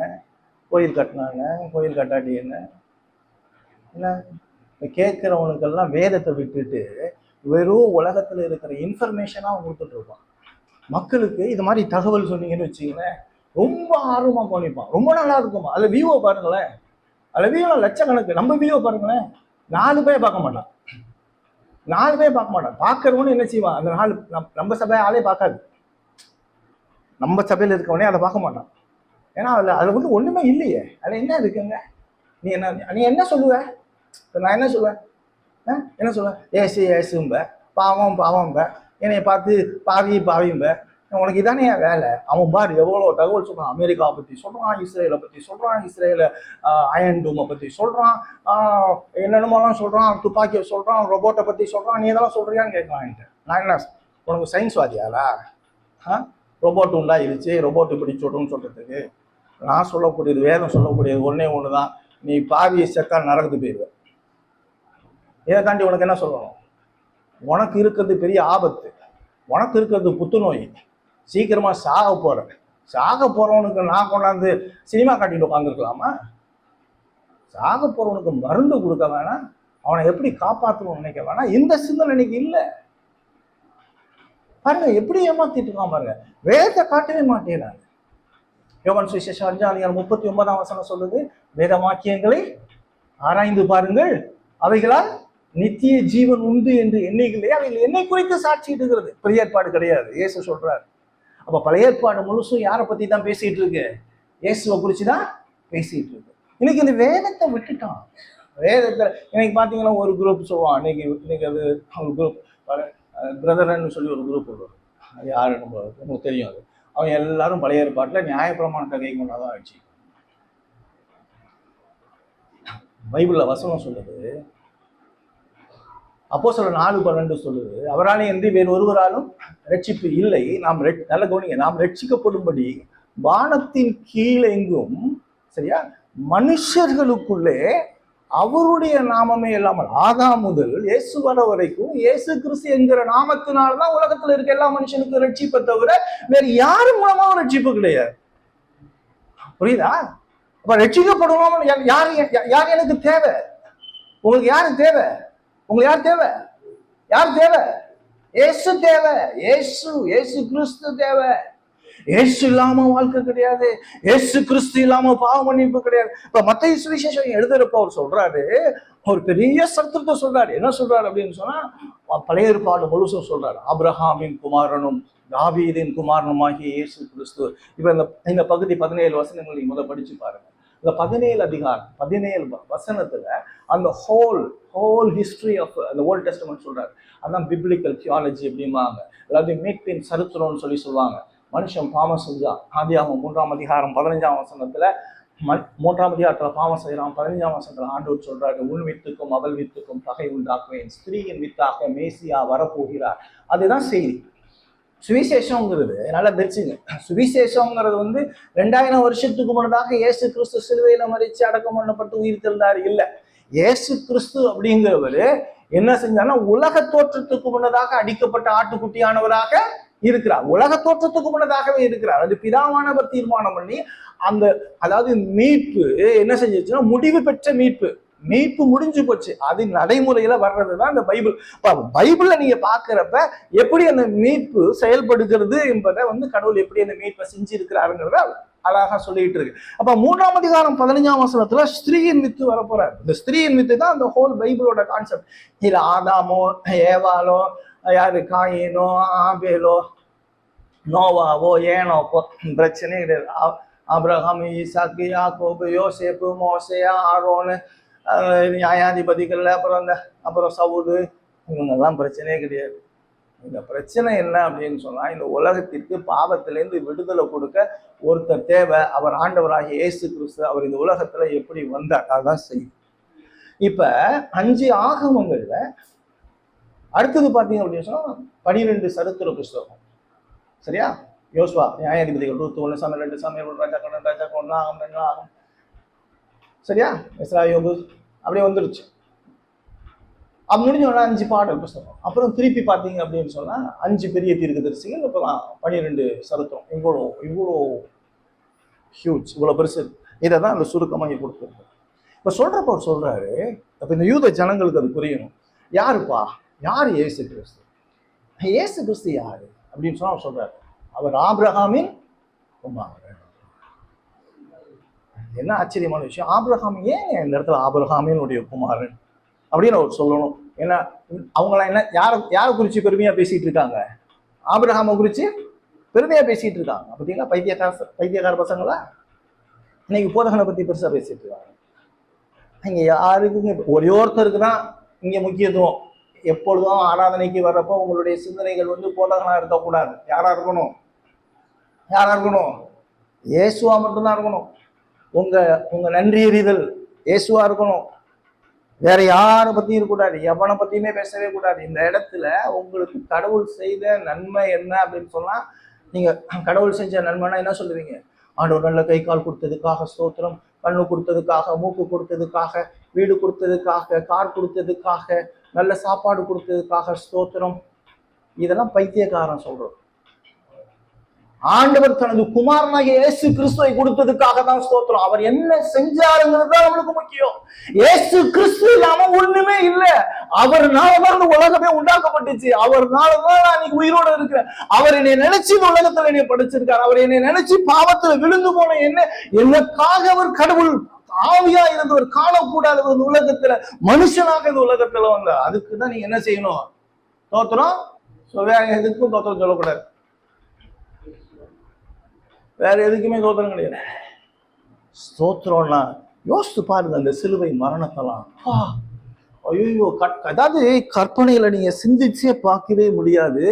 கோயில் கட்டினாங்க. கோயில் கட்டாட்டி என்ன கேட்குறவனுக்கெல்லாம் வேதத்தை விட்டுட்டு வெறும் உலகத்துல இருக்கிற இன்ஃபர்மேஷனா கொடுத்துட்டு இருப்பான். மக்களுக்கு இது மாதிரி தகவல் சொன்னீங்கன்னு வச்சுங்களேன், ரொம்ப ஆர்வமா கவனிப்பான். ரொம்ப நல்லா இருக்குமா? அதுல வியூவை பாருங்களேன், அதுல வியூ லட்சக்கணக்கு. நம்ம வியூவை பாருங்களேன், 4 பேர் பார்க்க மாட்டான், 4 பேர் பார்க்க மாட்டான். பார்க்கறவனு என்ன செய்வான்? அந்த 4 நம்ம சபை ஆளே பார்க்காது. நம்ம சபையில இருக்கவனே அதை பார்க்க மாட்டான். ஏன்னா அதுல வந்து ஒண்ணுமே இல்லையே, அதுல என்ன இருக்குங்க? நீ என்ன சொல்லுவ? நான் என்ன சொல்லுவேன்? என்ன சொல்லுவேன்? ஏசு ஏசும்ப, பாவம் பாவம்ப, என்னைய பார்த்து பாவி பாவிம்ப. உனக்கு இதானே வேலை? அவன் பாரு எவ்வளோ தகவல் சொல்றான். அமெரிக்காவை பத்தி சொல்றான், இஸ்ரேலை பத்தி சொல்றான், இஸ்ரேல அயன் டூமை பத்தி சொல்றான், என்னென்னமோலாம் சொல்றான், துப்பாக்கியை சொல்றான், ரொபோட்டை பத்தி சொல்றான். நீ இதெல்லாம் சொல்றியான்னு கேட்கலாம் என்கிட்ட. நான் என்ன உனக்கு சயின்ஸ் வாதியாலா? ரொபோட் உண்டாயிருச்சு, ரொபோட் இப்படி சொல்றோம்னு சொல்றதுக்கு? நான் சொல்லக்கூடியது, வேதம் சொல்லக்கூடியது ஒன்னே ஒண்ணுதான், நீ பாவியை செத்தா நரகத்துக்கு போயிடுவேன். இதை தாண்டி உனக்கு என்ன சொல்லணும்? உனக்கு இருக்கிறது பெரிய ஆபத்து, உனக்கு இருக்கிறது புத்துநோய், சீக்கிரமா சாக போறவனுக்கு நான் கொண்டாந்து சினிமா காட்டிட்டு உட்காந்துருக்கலாமா? சாக போறவனுக்கு மருந்து கொடுக்க வேணாம், அவனை எப்படி காப்பாற்றணும்னு நினைக்க வேணாம். இந்த சிந்தனை இன்னைக்கு இல்லை. பாருங்க எப்படி ஏமாத்திட்டு இருக்கான் பாருங்க. வேதத்தை காட்டவே மாட்டேங்கிறாங்க. யோவான் சுவிசேஷம் 5ஆம் அதிகாரம் 39ஆம் வசனம் சொல்லுது, வேத வாக்கியங்களை ஆராய்ந்து பாருங்கள், அவைகளால் நித்திய ஜீவன் உண்டு என்று எண்ணிக்கலையே, அவைகள் என்னை குறித்து சாட்சியிடுகிறது. பழைய ஏற்பாடு கிடையாது, இயேசு சொல்றாரு. அப்ப பழைய ஏற்பாடு முழுசும் யாரை பத்தி தான் பேசிட்டு இருக்கு? இயேசுவை குறிச்சுதான் பேசிட்டு இருக்கு. இன்னைக்கு இந்த வேதத்தை விட்டுட்டான். வேதத்தை இன்னைக்கு பாத்தீங்கன்னா ஒரு குரூப் சொல்லுவான். இன்னைக்கு அது அவங்க குரூப் பிரதரன்னு சொல்லி ஒரு குரூப் வருவார். அது யாரு நமக்கு தெரியும். அது அவங்க எல்லாரும் பழைய ஏற்பாட்டுல நியாயப்பிரமாணத்தை கை கொண்டாதான் ஆச்சு. பைபிள்ல வசனம் சொல்லுது, அப்போஸ்தலர் 4:12 சொல்லுது, அவராலே என்று வேறு ஒருவராலும் ரட்சிப்பு இல்லை. நல்ல கவனிங்க, நாம் ரட்சிக்கப்படும்படி வானத்தின் கீழெங்கும், சரியா, மனுஷர்களுக்குள்ளே அவருடைய நாமமே இல்லாமல், ஆதாம் முதல் இயேசு வர வரைக்கும் இயேசு கிறிஸ்து என்கிற நாமத்தினால்தான் உலகத்துல இருக்க எல்லா மனுஷனுக்கும் ரட்சிப்பை தவிர வேறு யாரு மூலமாவும் ரட்சிப்பு கிடையாது. புரியுதா? அப்ப ரட்சிக்கப்படணும். யார் எனக்கு தேவை? உங்களுக்கு யாரு தேவை? உங்களுக்கு யார் தேவை? யார் தேவை? இயேசு தேவை. இயேசு கிறிஸ்து தேவை. இயேசு இல்லாம வாழ்க்கை கிடையாது. இயேசு கிறிஸ்து இல்லாம பாவ மன்னிப்பு கிடையாது. இப்ப மத்தேயு சுவிசேஷம் எழுதுறப்ப அவர் சொல்றாரு, ஒரு பெரிய சத்திரத்தை சொல்றாரு. என்ன சொல்றாரு அப்படின்னு சொன்னா, பழைய ஏற்பாடு முழுசும் சொல்றாரு. ஆபிரகாமின் குமாரனும் தாவீதின் குமாரனுமாகிய இயேசு கிறிஸ்து. இப்ப இந்த பகுதி 17 வசனங்கள் நீங்க முதல் படிச்சு பாருங்க. இந்த 17 அதிகாரம் 17 வசனத்துல அந்த ஹோல் ஹிஸ்டரி ஆஃப் அந்த ஓல்ட் டெஸ்டமென்ட் சொல்றாரு. அதான் பிப்ளிக்கல் தியாலஜி அப்படிம்பாங்க. எல்லாத்தையும் மீட்பின் சரித்திரம்னு சொல்லுவாங்க. மனுஷன் பாவம் செஞ்சான். ஆதியாகமம் 3ஆம் அதிகாரம் 15ஆம் வசனத்துல 3ஆம் அதிகாரத்துல பாவம் செய்யறான். 15ஆம் வசனத்துல ஆண்டவர் சொல்றாரு, உன் வித்துக்கும் அவள் வித்துக்கும் பகை உண்டாக்குவேன், ஸ்திரீயின் வித்தாக மேசியா வரப்போகிறார். அதுதான் செய்தி. சுவிசேஷங்கிறது நல்லா தெரிச்சுங்க. சுவிசேஷங்கிறது 2000 வருஷத்துக்கு முன்னதாக இயேசு கிறிஸ்து சிலுவையில மரிச்சு அடக்கம் பண்ணப்பட்டு உயிர் தெழுந்தாரு இல்ல. இயேசு கிறிஸ்து அப்படிங்கிறவரு என்ன செஞ்சாருன்னா, உலக தோற்றத்துக்கு முன்னதாக அடிக்கப்பட்ட ஆட்டுக்குட்டியானவராக இருக்கிறார். உலக தோற்றத்துக்கு முன்னதாகவே இருக்கிறார். அது பிதாவானவர் தீர்மானம் பண்ணி அதாவது மீட்பு என்ன செஞ்சிருச்சுன்னா, முடிவு பெற்ற மீட்பு முடிஞ்சு போச்சு. அது நடைமுறையில வர்றதுதான் இந்த பைபிள். பைபிள்ல நீங்க பாக்குறப்ப எப்படி அந்த மீட்பு செயல்படுகிறது என்பதை கடவுள் எப்படி அந்த மீட்பை செஞ்சிருக்கிறாருங்கிறத அழகா சொல்லிட்டு இருக்கு. அப்ப 3ஆம் அதிகாரம் 15ஆம் வசனத்துல ஸ்திரீயின் வித்து வரப்போறாரு. இந்த ஸ்திரீயின் வித்து தான் அந்த ஹோல் பைபிளோட கான்செப்ட். இல்ல ஆதாமோ ஏவாலோ யாரு காயினோ ஆபேலோ நோவாவோ ஏனோப்போ பிரச்சனையே கிடையாது. ஆபிரகாம் ஈசாக்கு யாக்கோபு யோசேப்பு மோசே ஆரோனு நியாயாதிபதிகள் அப்புறம் சவுடு இவங்கெல்லாம் பிரச்சனையே கிடையாது. இந்த பிரச்சனை என்ன அப்படின்னு சொன்னா, இந்த உலகத்திற்கு பாவத்திலேருந்து விடுதலை கொடுக்க ஒருத்தர் தேவை. அவர் ஆண்டவராகிய இயேசு கிறிஸ்து. அவர் இந்த உலகத்துல எப்படி வந்தார் அதான் செய்யும். இப்ப 5 ஆகமங்கள்ல அடுத்தது பாத்தீங்க அப்படின்னு சொன்னா 12 சரித்திர புஸ்தகம். சரியா? யோசுவா, நியாயாதிபதிகள், ரூத் 1 சாமுவேல் 2 சாமுவேல் 1 ராஜாக்கள் 1 ஆகும் 2 ஆகும். சரியா? எஸ்ரா யோபு அப்படியே வந்துருச்சு. அது முடிஞ்சோன்னா 5 பாடல் புஸ்தகம். அப்புறம் திருப்பி பார்த்தீங்க அப்படின்னு சொன்னா 5 பெரிய தீர்க்கதரிசிகள், அப்புறம் 12 சரித்திரம். இவ்வளோ ஹியூஜ், இவ்வளோ பெருசு. இதை தான் அந்த சுருக்கமாக இங்கே கொடுத்துருக்கு. இப்போ சொல்றப்ப அவர் சொல்றாரு, அப்போ இந்த யூத ஜனங்களுக்கு அது புரியணும். யாருப்பா? யார் இயேசு கிறிஸ்து? இயேசு கிறிஸ்து யாரு அப்படின்னு சொன்னா அவர் சொல்றாரு, அவர் ஆபிரகாமின் குமாரன். என்ன ஆச்சரியமான விஷயம்! ஆபிரகாம் ஏன் இந்த இடத்துல ஆபிரகாமினுடைய குமாரன் அப்படின்னு அவர் சொல்லணும். ஏன்னா அவங்களாம் என்ன யாரை குறிச்சு பெருமையா பேசிட்டு இருக்காங்க? ஆபிரகாமை குறிச்சு பெருமையா பேசிட்டு இருக்காங்க. பார்த்தீங்களா? பைத்தியக்கார பசங்களா இன்னைக்கு போதகனை பத்தி பெருசா பேசிட்டு இருக்காங்க. இங்க யாருக்குங்க ஒரே ஒருத்தருக்கு தான் இங்க முக்கியத்துவம். எப்பொழுதும் ஆராதனைக்கு வர்றப்போ உங்களுடைய சிந்தனைகள் போதகனா இருக்கக்கூடாது. யாரா இருக்கணும்? இயேசுவா மட்டும்தான் இருக்கணும். உங்க நன்றி எறிதல் இயேசுவா இருக்கணும். வேற யாரை பத்தியும் இருக்கக்கூடாது. எவனை பத்தியுமே பேசவே கூடாது. இந்த இடத்துல உங்களுக்கு கடவுள் செய்த நன்மை என்ன அப்படின்னு சொன்னா, நீங்க கடவுள் செஞ்ச நன்மைனா என்ன சொல்லுவீங்க? ஆண்டவர் நல்ல கை கால் கொடுத்ததுக்காக ஸ்தோத்திரம், கண்ணு கொடுத்ததுக்காக, மூக்கு கொடுத்ததுக்காக, வீடு கொடுத்ததுக்காக, கார் கொடுத்ததுக்காக, நல்ல சாப்பாடு கொடுத்ததுக்காக ஸ்தோத்திரம். இதெல்லாம் பைத்தியக்காரன் சொல்றோம். ஆண்டவர் தனது குமாரனாகிய இயேசு கிறிஸ்துவை கொடுத்ததுக்காக தான் ஸ்தோத்திரம். அவர் என்ன செஞ்சாருங்கிறது தான் நம்மளுக்கு முக்கியம். இயேசு கிறிஸ்து இல்லாம ஒண்ணுமே இல்லை. அவர்னாலதான் இந்த உலகமே உண்டாக்கப்பட்டுச்சு. அவர்னாலதான் நான் இன்னைக்கு உயிரோடு இருக்கிறேன். அவர் என்னை நினைச்சு இந்த உலகத்துல என்னை படைச்சிருக்காரு. அவர் என்னை நினைச்சு பாவத்துல விழுந்து போன என்னக்காக அவர் கடவுள் ஆவியா இருந்தவர், காணக்கூடாத இந்த உலகத்துல மனுஷனாக இந்த உலகத்துல வந்தார். அதுக்குதான் நீங்க என்ன செய்யணும்? ஸ்தோத்திரம். வேற எதுக்கும் ஸ்தோத்திரம் சொல்லக்கூடாது. வேற எதுக்குமே ஸ்தோத்திரம் கிடையாது. ஸ்தோத்திரம்னா யோசித்து பாருங்க, அந்த சிலுவை மரணத்தெல்லாம் ஐயோ, அதாவது கற்பனையில நீங்க சிந்திச்சே பார்க்கவே முடியாது.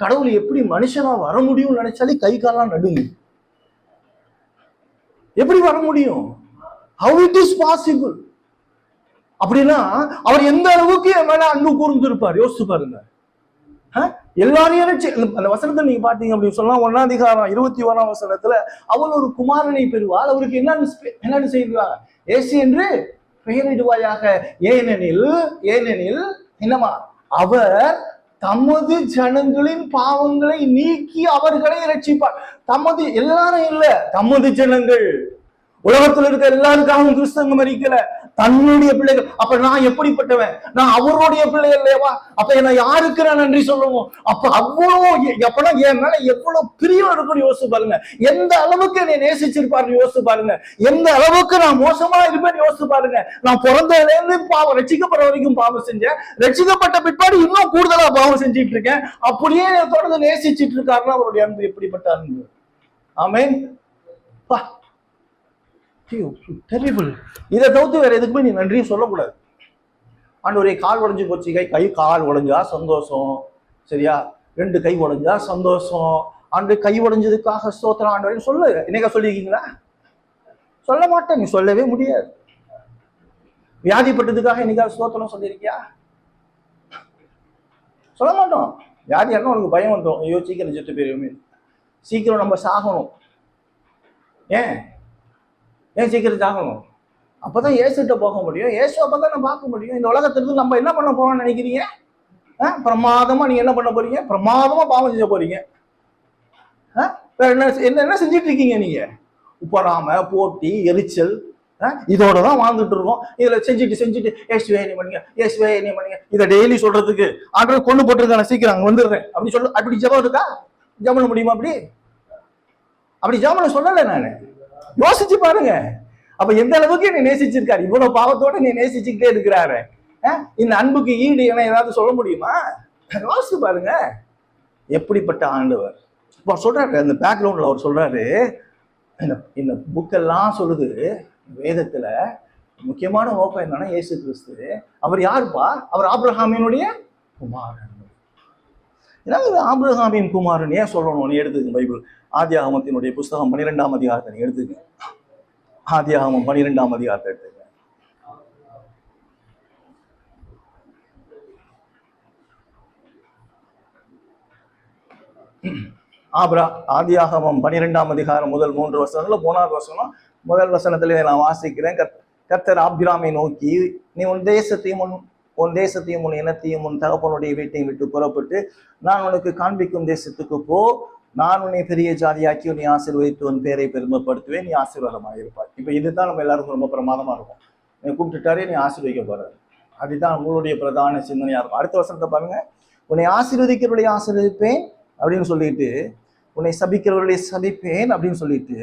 கடவுள் எப்படி மனுஷனா வர முடியும்னு நினைச்சாலே கை காலெல்லாம் நடுங்க. எப்படி வர முடியும்? How it is possible? அப்படின்னா அவர் எந்த அளவுக்கு என் மேல அன்பு கூர்ந்திருப்பார் யோசிச்சு பாருங்க. எல்லாரையும் அந்த வசனத்தை நீங்க பாத்தீங்க அப்படின்னு சொன்னா 1ஆம் அதிகாரம் 21ஆம் வசனத்துல அவள் ஒரு குமாரனை பெறுவாள், அவருக்கு என்னன்னு செய்வாங்க? ஏசு என்று பெயரிடுவாயாக. ஏனெனில் என்னமா? அவர் தமது ஜனங்களின் பாவங்களை நீக்கி அவர்களை ரட்சிப்பார். தமது எல்லாரும் இல்ல, தமது ஜனங்கள். உலகத்துல இருக்க எல்லாருக்காகவும் கிறிஸ்தவங்க மறிக்கல, தன்னுடைய பிள்ளைகள். அப்ப நான் எப்படிப்பட்டவன்? நான் அவருடைய பிள்ளை இல்லையவா? அப்ப என்ன யாருக்கு நான் நன்றி சொல்லுவோம்? அப்ப அவ்வளவு எப்பனா என் மேல எவ்வளவு பிரியம் இருக்குன்னு யோசிச்சு பாருங்க. எந்த அளவுக்கு என்னை நேசிச்சிருப்பாருன்னு யோசிச்சு பாருங்க. எந்த அளவுக்கு நான் மோசமா இருப்பேன்னு யோசிச்சு பாருங்க. நான் பிறந்ததுல இருந்து பாவம், ரட்சிக்கப்படுற வரைக்கும் பாவம் செஞ்சேன், ரட்சிக்கப்பட்ட பிற்பாடு இன்னும் கூடுதலா பாவம் செஞ்சுட்டு இருக்கேன். அப்படியே தொடர்ந்து நேசிச்சிட்டு இருக்காருன்னா அவருடைய அன்பு எப்படிப்பட்ட அன்பு! ஆமென். இதை தவிர்த்து வேற எதுக்குமே நீ நன்றியும் சொல்லக்கூடாது. ஆண்டவரே கால் உடைஞ்சு போச்சு, கை கால் உடைஞ்சா சந்தோஷம், சரியா? 2 கை உடைஞ்சா சந்தோஷம். ஆண்டு கை உடைஞ்சதுக்காக ஸ்தோத்திரம் ஆண்டவரே சொல்லு. என்னைக்கா சொல்லியிருக்கீங்களா? சொல்ல மாட்டேன், நீ சொல்லவே முடியாது. வியாதிப்பட்டதுக்காக என்னைக்காவது ஸ்தோத்திரம் சொல்லியிருக்கியா? சொல்ல மாட்டோம். வியாதியாருன்னா உனக்கு பயம் வந்துடும், ஐயோ சீக்கிரம் செத்து போயிருமே, சீக்கிரம் நம்ம சாகணும். ஏன் சீக்கிரம் சாகணும்? அப்பதான் இயேசுகிட்ட போக முடியும், இயேசு அப்பதான் நம்ம பார்க்க முடியும். இந்த உலகத்திலிருந்து நம்ம என்ன பண்ண போறோம்னு நினைக்கிறீங்க? பிரமாதமா நீங்க என்ன பண்ண போறீங்க? பிரமாதமா பாவம் செய்ய போறீங்க. என்ன செஞ்சுட்டு இருக்கீங்க நீங்க? உப்பராம, போட்டி, எரிச்சல், இதோடதான் வாழ்ந்துட்டு இருக்கோம். இதுல செஞ்சுட்டு இயேசுவே நீ பண்ணுங்க, இயேசுவே நீ பண்ணுங்க, இதை டெய்லி சொல்றதுக்கு ஆண்டவர் கொண்டு போட்டிருக்கான, சீக்கிரம் அங்க வந்துடுறேன் அப்படி சொல்லு. அப்படி ஜெபம் இருக்கா? ஜெபம் பண்ண முடியுமா? அப்படி ஜெபம் சொல்லல. நானு யோசிச்சு பாருங்க. அப்ப எந்த அளவுக்கு என்னை நேசிச்சிருக்காரு, இவ்வளவு பாவத்தோட நீ நேசிச்சுக்கிட்டே இருக்கிறாரு. இந்த அன்புக்கு ஈடு என ஏதாவது சொல்ல முடியுமா? யோசிச்சு பாருங்க எப்படிப்பட்ட ஆண்டவர். இப்ப சொல்றாரு, அந்த பேக்ரவுண்ட்ல அவர் சொல்றாரு, இந்த புக்கெல்லாம் சொல்லுது, வேதத்துல முக்கியமான நோக்கம் என்னன்னா இயேசு கிறிஸ்து அவர் யாருப்பா? அவர் ஆபிரகாமினுடைய குமாரன். ஆபிரகாமின் குமாரன் ஏன் சொல்லணும்? எடுத்துக்க பைபிள் ஆதியாகமத்தினுடைய புஸ்தகம் 12ஆம் அதிகாரத்தை எடுத்துக்க. ஆதியாகமம் 12ஆம் அதிகாரத்தை எடுத்துக்க. ஆதியாகமம் 12ஆம் அதிகாரம் முதல் 3 வசனத்துல 3வது வசனம். முதல் வசனத்திலே நான் வாசிக்கிறேன். கர்த்தர் ஆபிராமை நோக்கி, நீ உன் தேசத்தையும் உன் இனத்தையும் உன் தகப்பனுடைய வீட்டையும் விட்டு புறப்பட்டு நான் உனக்கு காண்பிக்கும் தேசத்துக்கு போ. நான் உன்னை பெரிய ஜாதியாக்கி உன்னை ஆசீர்வதித்து உன் பேரை பெருமைப்படுத்துவேன், நீ ஆசீர்வாதமாக இருப்பாய். இப்ப இதுதான் நம்ம எல்லாருக்கும் ரொம்ப பிரமாதமா இருக்கும். நீ கூப்பிட்டுட்டாரே, நீ ஆசீர்வதிக்க போறாரு. அதுதான் உங்களுடைய பிரதான சிந்தனையா இருக்கும். அடுத்த வசனத்தை பாருங்க. உன்னை ஆசீர்வதிக்கிறவர்களை ஆசீர்வதிப்பேன் அப்படின்னு சொல்லிட்டு, உன்னை சபிக்கிறவர்களை சபிப்பேன் அப்படின்னு சொல்லிட்டு,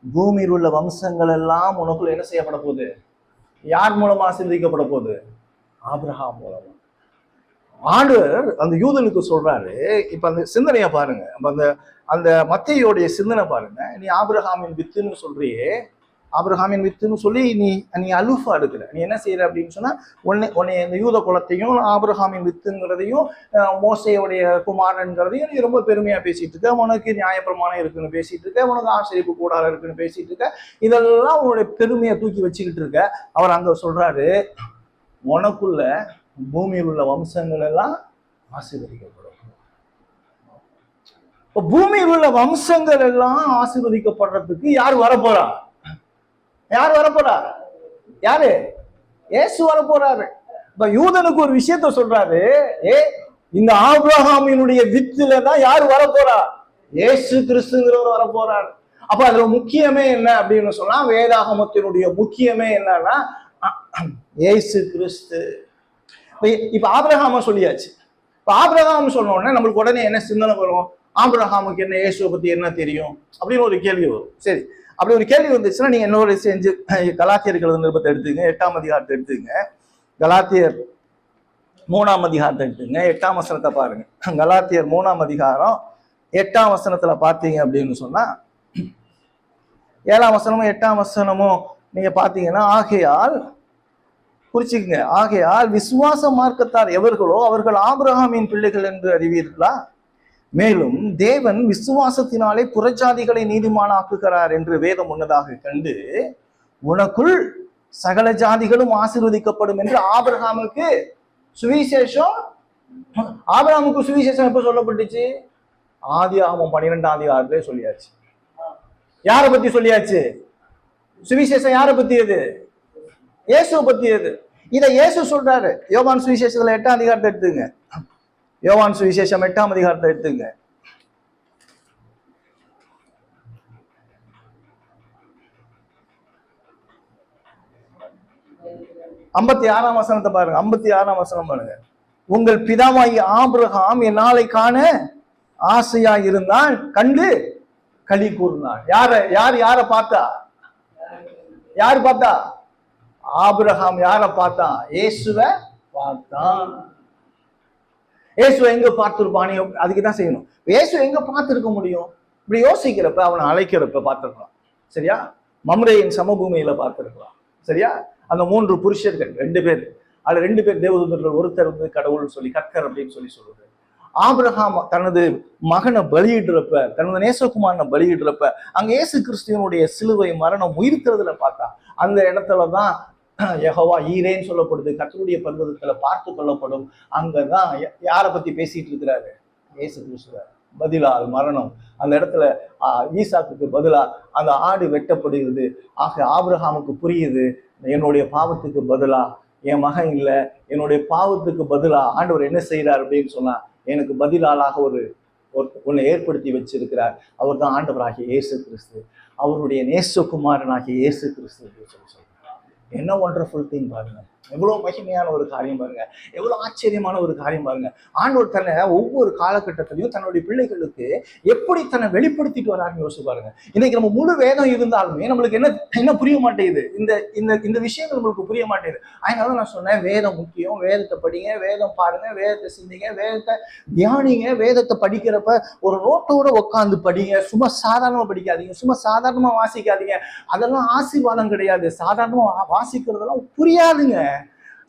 பூமியில் உள்ள வம்சங்கள் எல்லாம் உனக்குள்ள என்ன செய்யப்பட போகுது? யார் மூலமா ஆசீர்வதிக்கப்பட போகுது? ஆபிரகாம் மூலமா. ஆண்டவர் அந்த யூதனுக்கு சொல்றாரு. இப்ப அந்த சிந்தனைய பாருங்க, அந்த மத்தேயுடைய சிந்தனை பாருங்க. நீ ஆபிரகாமின் வித்துன்னு சொல்றியே, ஆபிரகாமின் வித்துன்னு சொல்லி நீ அலுஃபா எடுக்கிற. நீ என்ன செய்யற அப்படின்னு சொன்னா, உன்னை இந்த யூத குலத்தையும் ஆபிரகாமின் வித்துங்கிறதையும் மோசையுடைய குமாரன்கிறதையும் நீ ரொம்ப பெருமையா பேசிட்டு இருக்க. உனக்கு நியாயப்பிரமாணம் இருக்குன்னு பேசிட்டு இருக்க, உனக்கு ஆசிரியப்பு கூடாரம் இருக்குன்னு பேசிட்டு இருக்க. இதெல்லாம் உன்னுடைய பெருமையை தூக்கி வச்சுக்கிட்டு இருக்க. அவர் அங்க சொல்றாரு, உனக்குள்ள பூமியில் உள்ள வம்சங்கள் எல்லாம் ஆசீர்வதிக்கப்படும். இப்ப பூமியில் உள்ள வம்சங்கள் எல்லாம் ஆசீர்வதிக்கப்படுறதுக்கு யார் வரப்போறா? யாரு? இயேசு வரப்போறாரு. இப்ப யூதனுக்கு ஒரு விஷயத்த சொல்றாரு, இந்த ஆபிரகாமினுடைய வித்துல தான் யாரு வரப்போறா? இயேசு கிறிஸ்துங்கிறவர் வரப்போறாரு. அப்ப அதுல முக்கியமே என்ன அப்படின்னு சொன்னா, வேதாகமத்தினுடைய முக்கியமே என்னன்னா இயேசு கிறிஸ்து. இப்ப ஆபிரகாம சொல்லியாச்சு. இப்ப ஆபிரகாம் சொன்ன உடனே நம்மளுக்கு உடனே என்ன சிந்தனை வரும்? ஆபிரகாமுக்கு என்ன, இயேசுவை பத்தி என்ன தெரியும் அப்படின்னு ஒரு கேள்வி வரும். சரி, அப்படி ஒரு கேள்வி வந்துச்சுன்னா நீங்க இன்னொரு செஞ்சு கலாத்தியர் நிருபத்தை எடுத்துங்க, 8ஆம் அதிகாரத்தை எடுத்துங்க. கலாத்தியர் 3ஆம் அதிகாரத்தை எடுத்துங்க, 8ஆம் வசனத்தை பாருங்க. கலாத்தியர் 3ஆம் அதிகாரம் 8ஆம் வசனத்துல பாத்தீங்க அப்படின்னு சொன்னா, 7ஆம் வசனமும் 8ஆம் வசனமும் நீங்க பாத்தீங்கன்னா, ஆகையால் குறிச்சுக்குங்க, ஆகையால் விசுவாச மார்க்கத்தார் எவர்களோ அவர்கள் ஆபிரகாமின் பிள்ளைகள் என்று அறிவீர்களா? மேலும் தேவன் விசுவாசத்தினாலே புறஜாதிகளை நீதிமானாக்குகிறார் என்று வேதம் முன்னதாக கண்டு, உனக்குள் சகல ஜாதிகளும் ஆசீர்வதிக்கப்படும் என்று ஆபிரகாமுக்கு சுவிசேஷம் எப்ப சொல்லப்பட்டுச்சு? ஆதியாகமம் 12ஆம் அதிகாரத்திலே சொல்லியாச்சு. யாரை பத்தி சொல்லியாச்சு? சுவிசேஷம் யாரை பத்தியது? இயேசுவை பத்தியது. இதை இயேசு சொல்றாரு. யோவான் சுவிசேஷத்துல 8ஆம் அதிகாரத்தை எடுத்துங்க. யோவான் சுவிசேஷம் 8ஆம் அதிகாரத்தை எடுத்துங்க. 56ஆம் வசனத்தை பாருங்க. 56ஆம் வசனம் பாருங்க. உங்கள் பிதாவாகிய ஆபிரகாம் என் நாளை காண ஆசையாய் இருந்தான், கண்டு களி கூர்ந்தான். யார பார்த்தா? யாரு பார்த்தா? ஆபிரகாம் யார பார்த்தான்? இயேசுவை பார்த்தான். இயேசுவை எங்க பார்த்திருப்பானே? அதுக்குதான் செய்யணும். இயேசு எங்க பார்த்திருக்க முடியும்? இப்படி யோசிக்கிறப்ப அவனை அழைக்கிறப்ப பார்த்திருக்கலாம். சரியா? மம்ரேயின் சமபூமியில பார்த்திருக்கலாம். சரியா? அந்த 3 புருஷர்கள் 2 பேர், அதுல 2 பேர் தேவதூதர்கள், ஒருத்தர் வந்து கடவுள்னு சொல்லி கர்த்தர் அப்படின்னு சொல்லி சொல்லுது. ஆபிரகாம் தனது மகனை பலியிடுறப்ப, தனது நேசகுமாரனை பலியிடுறப்ப அங்க இயேசு கிறிஸ்துவனுடைய சிலுவை மரணம் உயிர்த்ததுல பார்த்தா அந்த இடத்துலதான் யெகோவா ஈரேன்னு சொல்லப்படுது. கர்த்தருடைய பர்வதத்துல பார்த்து கொள்ளப்படும். அங்கதான் யாரை பத்தி பேசிட்டு இருக்கிறாரு? இயேசு கிறிஸ்துவ பதிலா மரணம். அந்த இடத்துல ஈசாக்குக்கு பதிலா அந்த ஆடு வெட்டப்படுகிறது. ஆக ஆபிரகாமுக்கு புரியுது, என்னுடைய பாவத்துக்கு பதிலா என் மகன் இல்லை, என்னுடைய பாவத்துக்கு பதிலா ஆண்டவர் என்ன செய்யறார் அப்படின்னு சொன்னா, எனக்கு பதிலாளாக ஒன்னை ஏற்படுத்தி வச்சிருக்கிறார். அவர் தான் ஆண்டவராகிய இயேசு கிறிஸ்து, அவருடைய நேசகுமாரனாகிய இயேசு கிறிஸ்து அப்படின்னு சொல்றார். என்ன ஒண்டர்ஃபுல் திங் பாருங்க, எவ்வளவு மகிமையான ஒரு காரியம் பாருங்க, எவ்வளவு ஆச்சரியமான ஒரு காரியம் பாருங்க. ஆண்டவர் தன்னை ஒவ்வொரு காலகட்டத்திலையும் தன்னுடைய பிள்ளைகளுக்கு எப்படி தன்னை வெளிப்படுத்திட்டு வராருன்னு யோசிச்சு பாருங்க. இன்னைக்கு நம்ம முழு வேதம் இருந்தாலுமே நம்மளுக்கு என்ன புரிய மாட்டேங்குது, இந்த விஷயங்கள் நம்மளுக்கு புரிய மாட்டேங்குது. அதனால நான் சொன்னேன், வேதம் முக்கியம், வேதத்தை படிங்க, வேதம் பாருங்க, வேதத்தை சிந்திங்க, வேதத்தை தியானிங்க. வேதத்தை படிக்கிறப்ப ஒரு நோட்டோட உட்காந்து படிங்க, சும்மா சாதாரணமா படிக்காதீங்க, சும்மா சாதாரணமா வாசிக்காதீங்க. அதெல்லாம் ஆசீர்வாதம் கிடையாது. சாதாரணமா வாசிக்கிறதெல்லாம் புரியாதுங்க.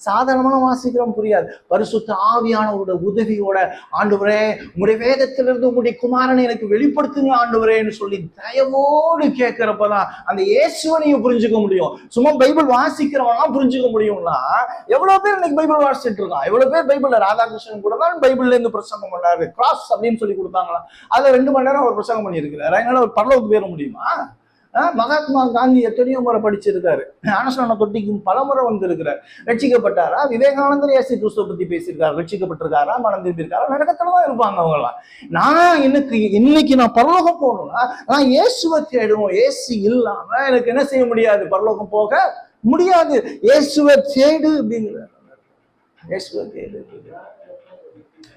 சாதாரணமான வாசிக்கிறோம் புரியாது. பரிசுத்த ஆவியானவரோட உதவியோட, ஆண்டவரே உங்களுடைய வேதத்திலிருந்து உங்களுடைய குமாரனை எனக்கு வெளிப்படுத்துங்க ஆண்டவரேன்னு சொல்லி தயவோடு கேட்கிறப்பதான் அந்த இயேசுவை நீங்க புரிஞ்சுக்க முடியும். சும்மா பைபிள் வாசிக்கிறவங்களாம் புரிஞ்சுக்க முடியும்னா எவ்வளவு பேர் இன்னைக்கு பைபிள் வாசிச்சுட்டு இருக்கான்? எவ்வளவு பேர் பைபிள்ல ராதாகிருஷ்ணன் கூட தான் பைபிள்ல இருந்து பிரசங்கம் பண்ணாரு, கிராஸ் அப்படின்னு சொல்லி கொடுத்தாங்களா, அதுல 2 மணி நேரம் அவர் பிரசங்கம் பண்ணியிருக்கிறாரு. அதனால ஒரு பரலோகத்துக்கு போயிட முடியுமா? மகாத்மா காந்தி எத்தனையோ முறை படிச்சிருக்காரு, ஞானஸ்நான தொட்டிக்கும் பல முறை வந்திருக்கிறார். ரட்சிக்கப்பட்டாரா? விவேகானந்தர் இயேசு கிறிஸ்துவை பத்தி பேசியிருக்காரு. ரட்சிக்கப்பட்டிருக்காரா? மனம் திரும்பியிருக்காரா? நரகத்துலதான் இருப்பாங்க அவங்களாம். நான் இன்னைக்கு நான் பரலோகம் போகணும்னா நான் இயேசுவை தேடுவோம். இயேசு இல்லாம எனக்கு என்ன செய்ய முடியாது? பரலோகம் போக முடியாது. இயேசுவை தேடு அப்படிங்கிறார். இயேசுவை தேடு.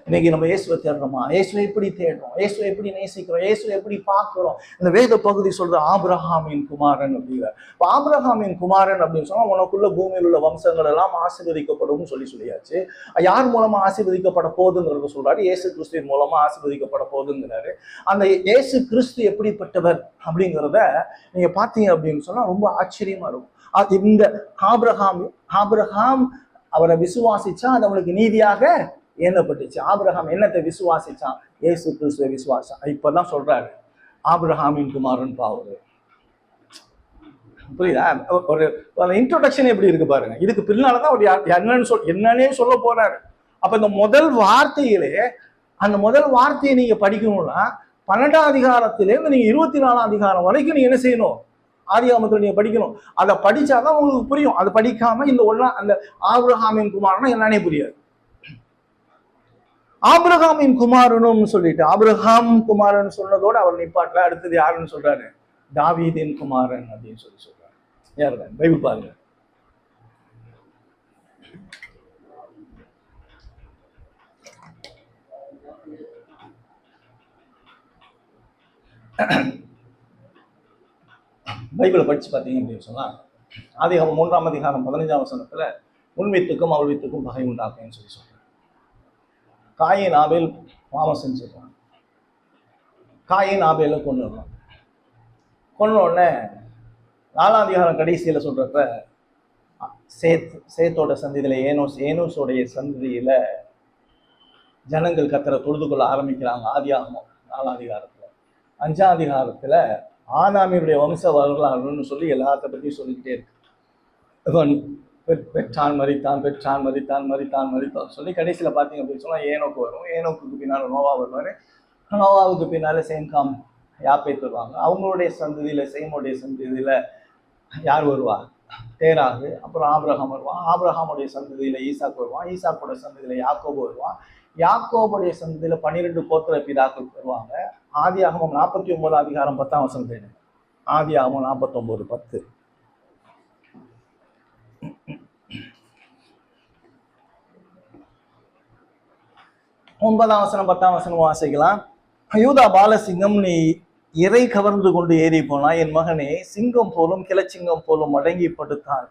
இன்னைக்கு நம்ம இயேசுவை தேடுறோமா? இயேசுவை எப்படி தேடுறோம்? இயேசுவை எப்படி நேசிக்கிறோம்? இயேசுவை எப்படி பார்க்கிறோம்? இந்த வேத பகுதி சொல்ற ஆபிரகாமின் குமாரன் அப்படிங்கிறார். இப்போ ஆபிரகாமின் குமாரன் அப்படின்னு சொன்னா உனக்குள்ள பூமியில் உள்ள வம்சங்கள் எல்லாம் ஆசீர்வதிக்கப்படும் சொல்லியாச்சு. யார் மூலமா ஆசீர்வதிக்கப்பட போகுதுங்கிறத சொல்றாரு. இயேசு கிறிஸ்துவின் மூலமா ஆசீர்வதிக்கப்பட போகுதுங்கிறாரு. அந்த இயேசு கிறிஸ்து எப்படிப்பட்டவர் அப்படிங்கிறத நீங்க பார்த்தீங்க அப்படின்னு சொன்னா ரொம்ப ஆச்சரியமா இருக்கும். இந்த ஆபிரகாம் அவரை விசுவாசிச்சா அது அவனுக்கு நீதியாக எண்ணப்பட்டுச்சு. ஆபிரகாம் என்னத்தை விசுவாசிச்சான்? இயேசு கிறிஸ்துவை விசுவாசம். இப்பதான் சொல்றாரு ஆபிரகாமின் குமாரன் பாவரு. புரியுதா? ஒரு இன்ட்ரோடக்ஷன் எப்படி இருக்கு பாருங்க. இதுக்கு பின்னாலதான் ஒரு என்னன்னே சொல்ல போறாரு. அப்ப இந்த முதல் வார்த்தையிலே, அந்த முதல் வார்த்தையை நீங்க படிக்கணும்னா 12ஆம் அதிகாரத்திலேருந்து நீங்க 24ஆம் அதிகாரம் வரைக்கும் நீங்க என்ன செய்யணும்? ஆதியாகமத்துல நீங்க படிக்கணும். அதை படிச்சாதான் உங்களுக்கு புரியும். அதை படிக்காம அந்த ஆபிரகாமின் குமாரன் என்னன்னே புரியாது. ஆபிரகாமின் குமாரனும் சொல்லிட்டு ஆபிரகாம் குமாரன் சொன்னதோடு அவர் நிப்பாட்டல. அடுத்தது யாருன்னு சொல்றாரு? தாவீதின் குமாரன் அப்படின்னு சொல்றாரு. யாரு? பைபிள் பாருங்க. பைபிளை படிச்சு பார்த்தீங்க அப்படின்னு சொன்னா ஆதியாகமம் 3ஆம் அதிகாரம் 15ஆம் வசனத்துல உன்வித்துக்கும் அவள் வித்துக்கும் பகை உண்டாக்குன்னு சொல்லி சொல்றாரு. காயின் ஆபேல் பாவம் செஞ்சிடறான். காயின் ஆபேல கொண்டுடலாம். கொன்ன உடனே 4ஆம் அதிகாரம் கடைசியில சொல்றப்ப சேத்தோட சந்ததியில ஏனோஸோடைய சந்ததியில ஜனங்கள் கர்த்தரை தொழுது கொள்ள ஆரம்பிக்கிறாங்க. ஆதியாகமம் 4ஆம் அதிகாரத்துல. 5ஆம் அதிகாரத்துல ஆதாமியுடைய வம்ச வரலாறுன்னு சொல்லி எல்லாத்த பத்தியும் சொல்லிக்கிட்டே இருக்கு. பெற்றான் மரித்தான் சொல்லி கடைசியில பார்த்தீங்க அப்படின்னு சொன்னா ஏனோக்கு வரும். ஏனோக்கு பின்னால நோவா வருவாரு. நோவாவுக்கு பின்னால சேம்காம் யாப்பேத் வருவாங்க. அவங்களுடைய சந்ததியில சேமுடைய சந்ததியில யார் வருவா? தேராகு. அப்புறம் ஆபிரகாம் வருவான். ஆபிரகாமுடைய சந்ததியில ஈசாக்கு வருவான். ஈசாக்கோட சந்ததியில யாக்கோபு வருவான். யாக்கோபுடைய சந்ததியில 12 கோத்திர பிதாக்கள் வருவாங்க. ஆதியாகமம் 49ஆம் அதிகாரம் 10ஆம் வசனம் தேடுங்க. ஆதியாகமம் 49:10. 9ஆம் வசனம் 10ஆம் வசனம் வாசிக்கலாம். யூதா பாலசிங்கம், நீ இறை கவர்ந்து கொண்டு ஏறி போனாய். என் மகனே, சிங்கம் போலும் கிளச்சிங்கம் போலும் அடங்கி படுத்தான்.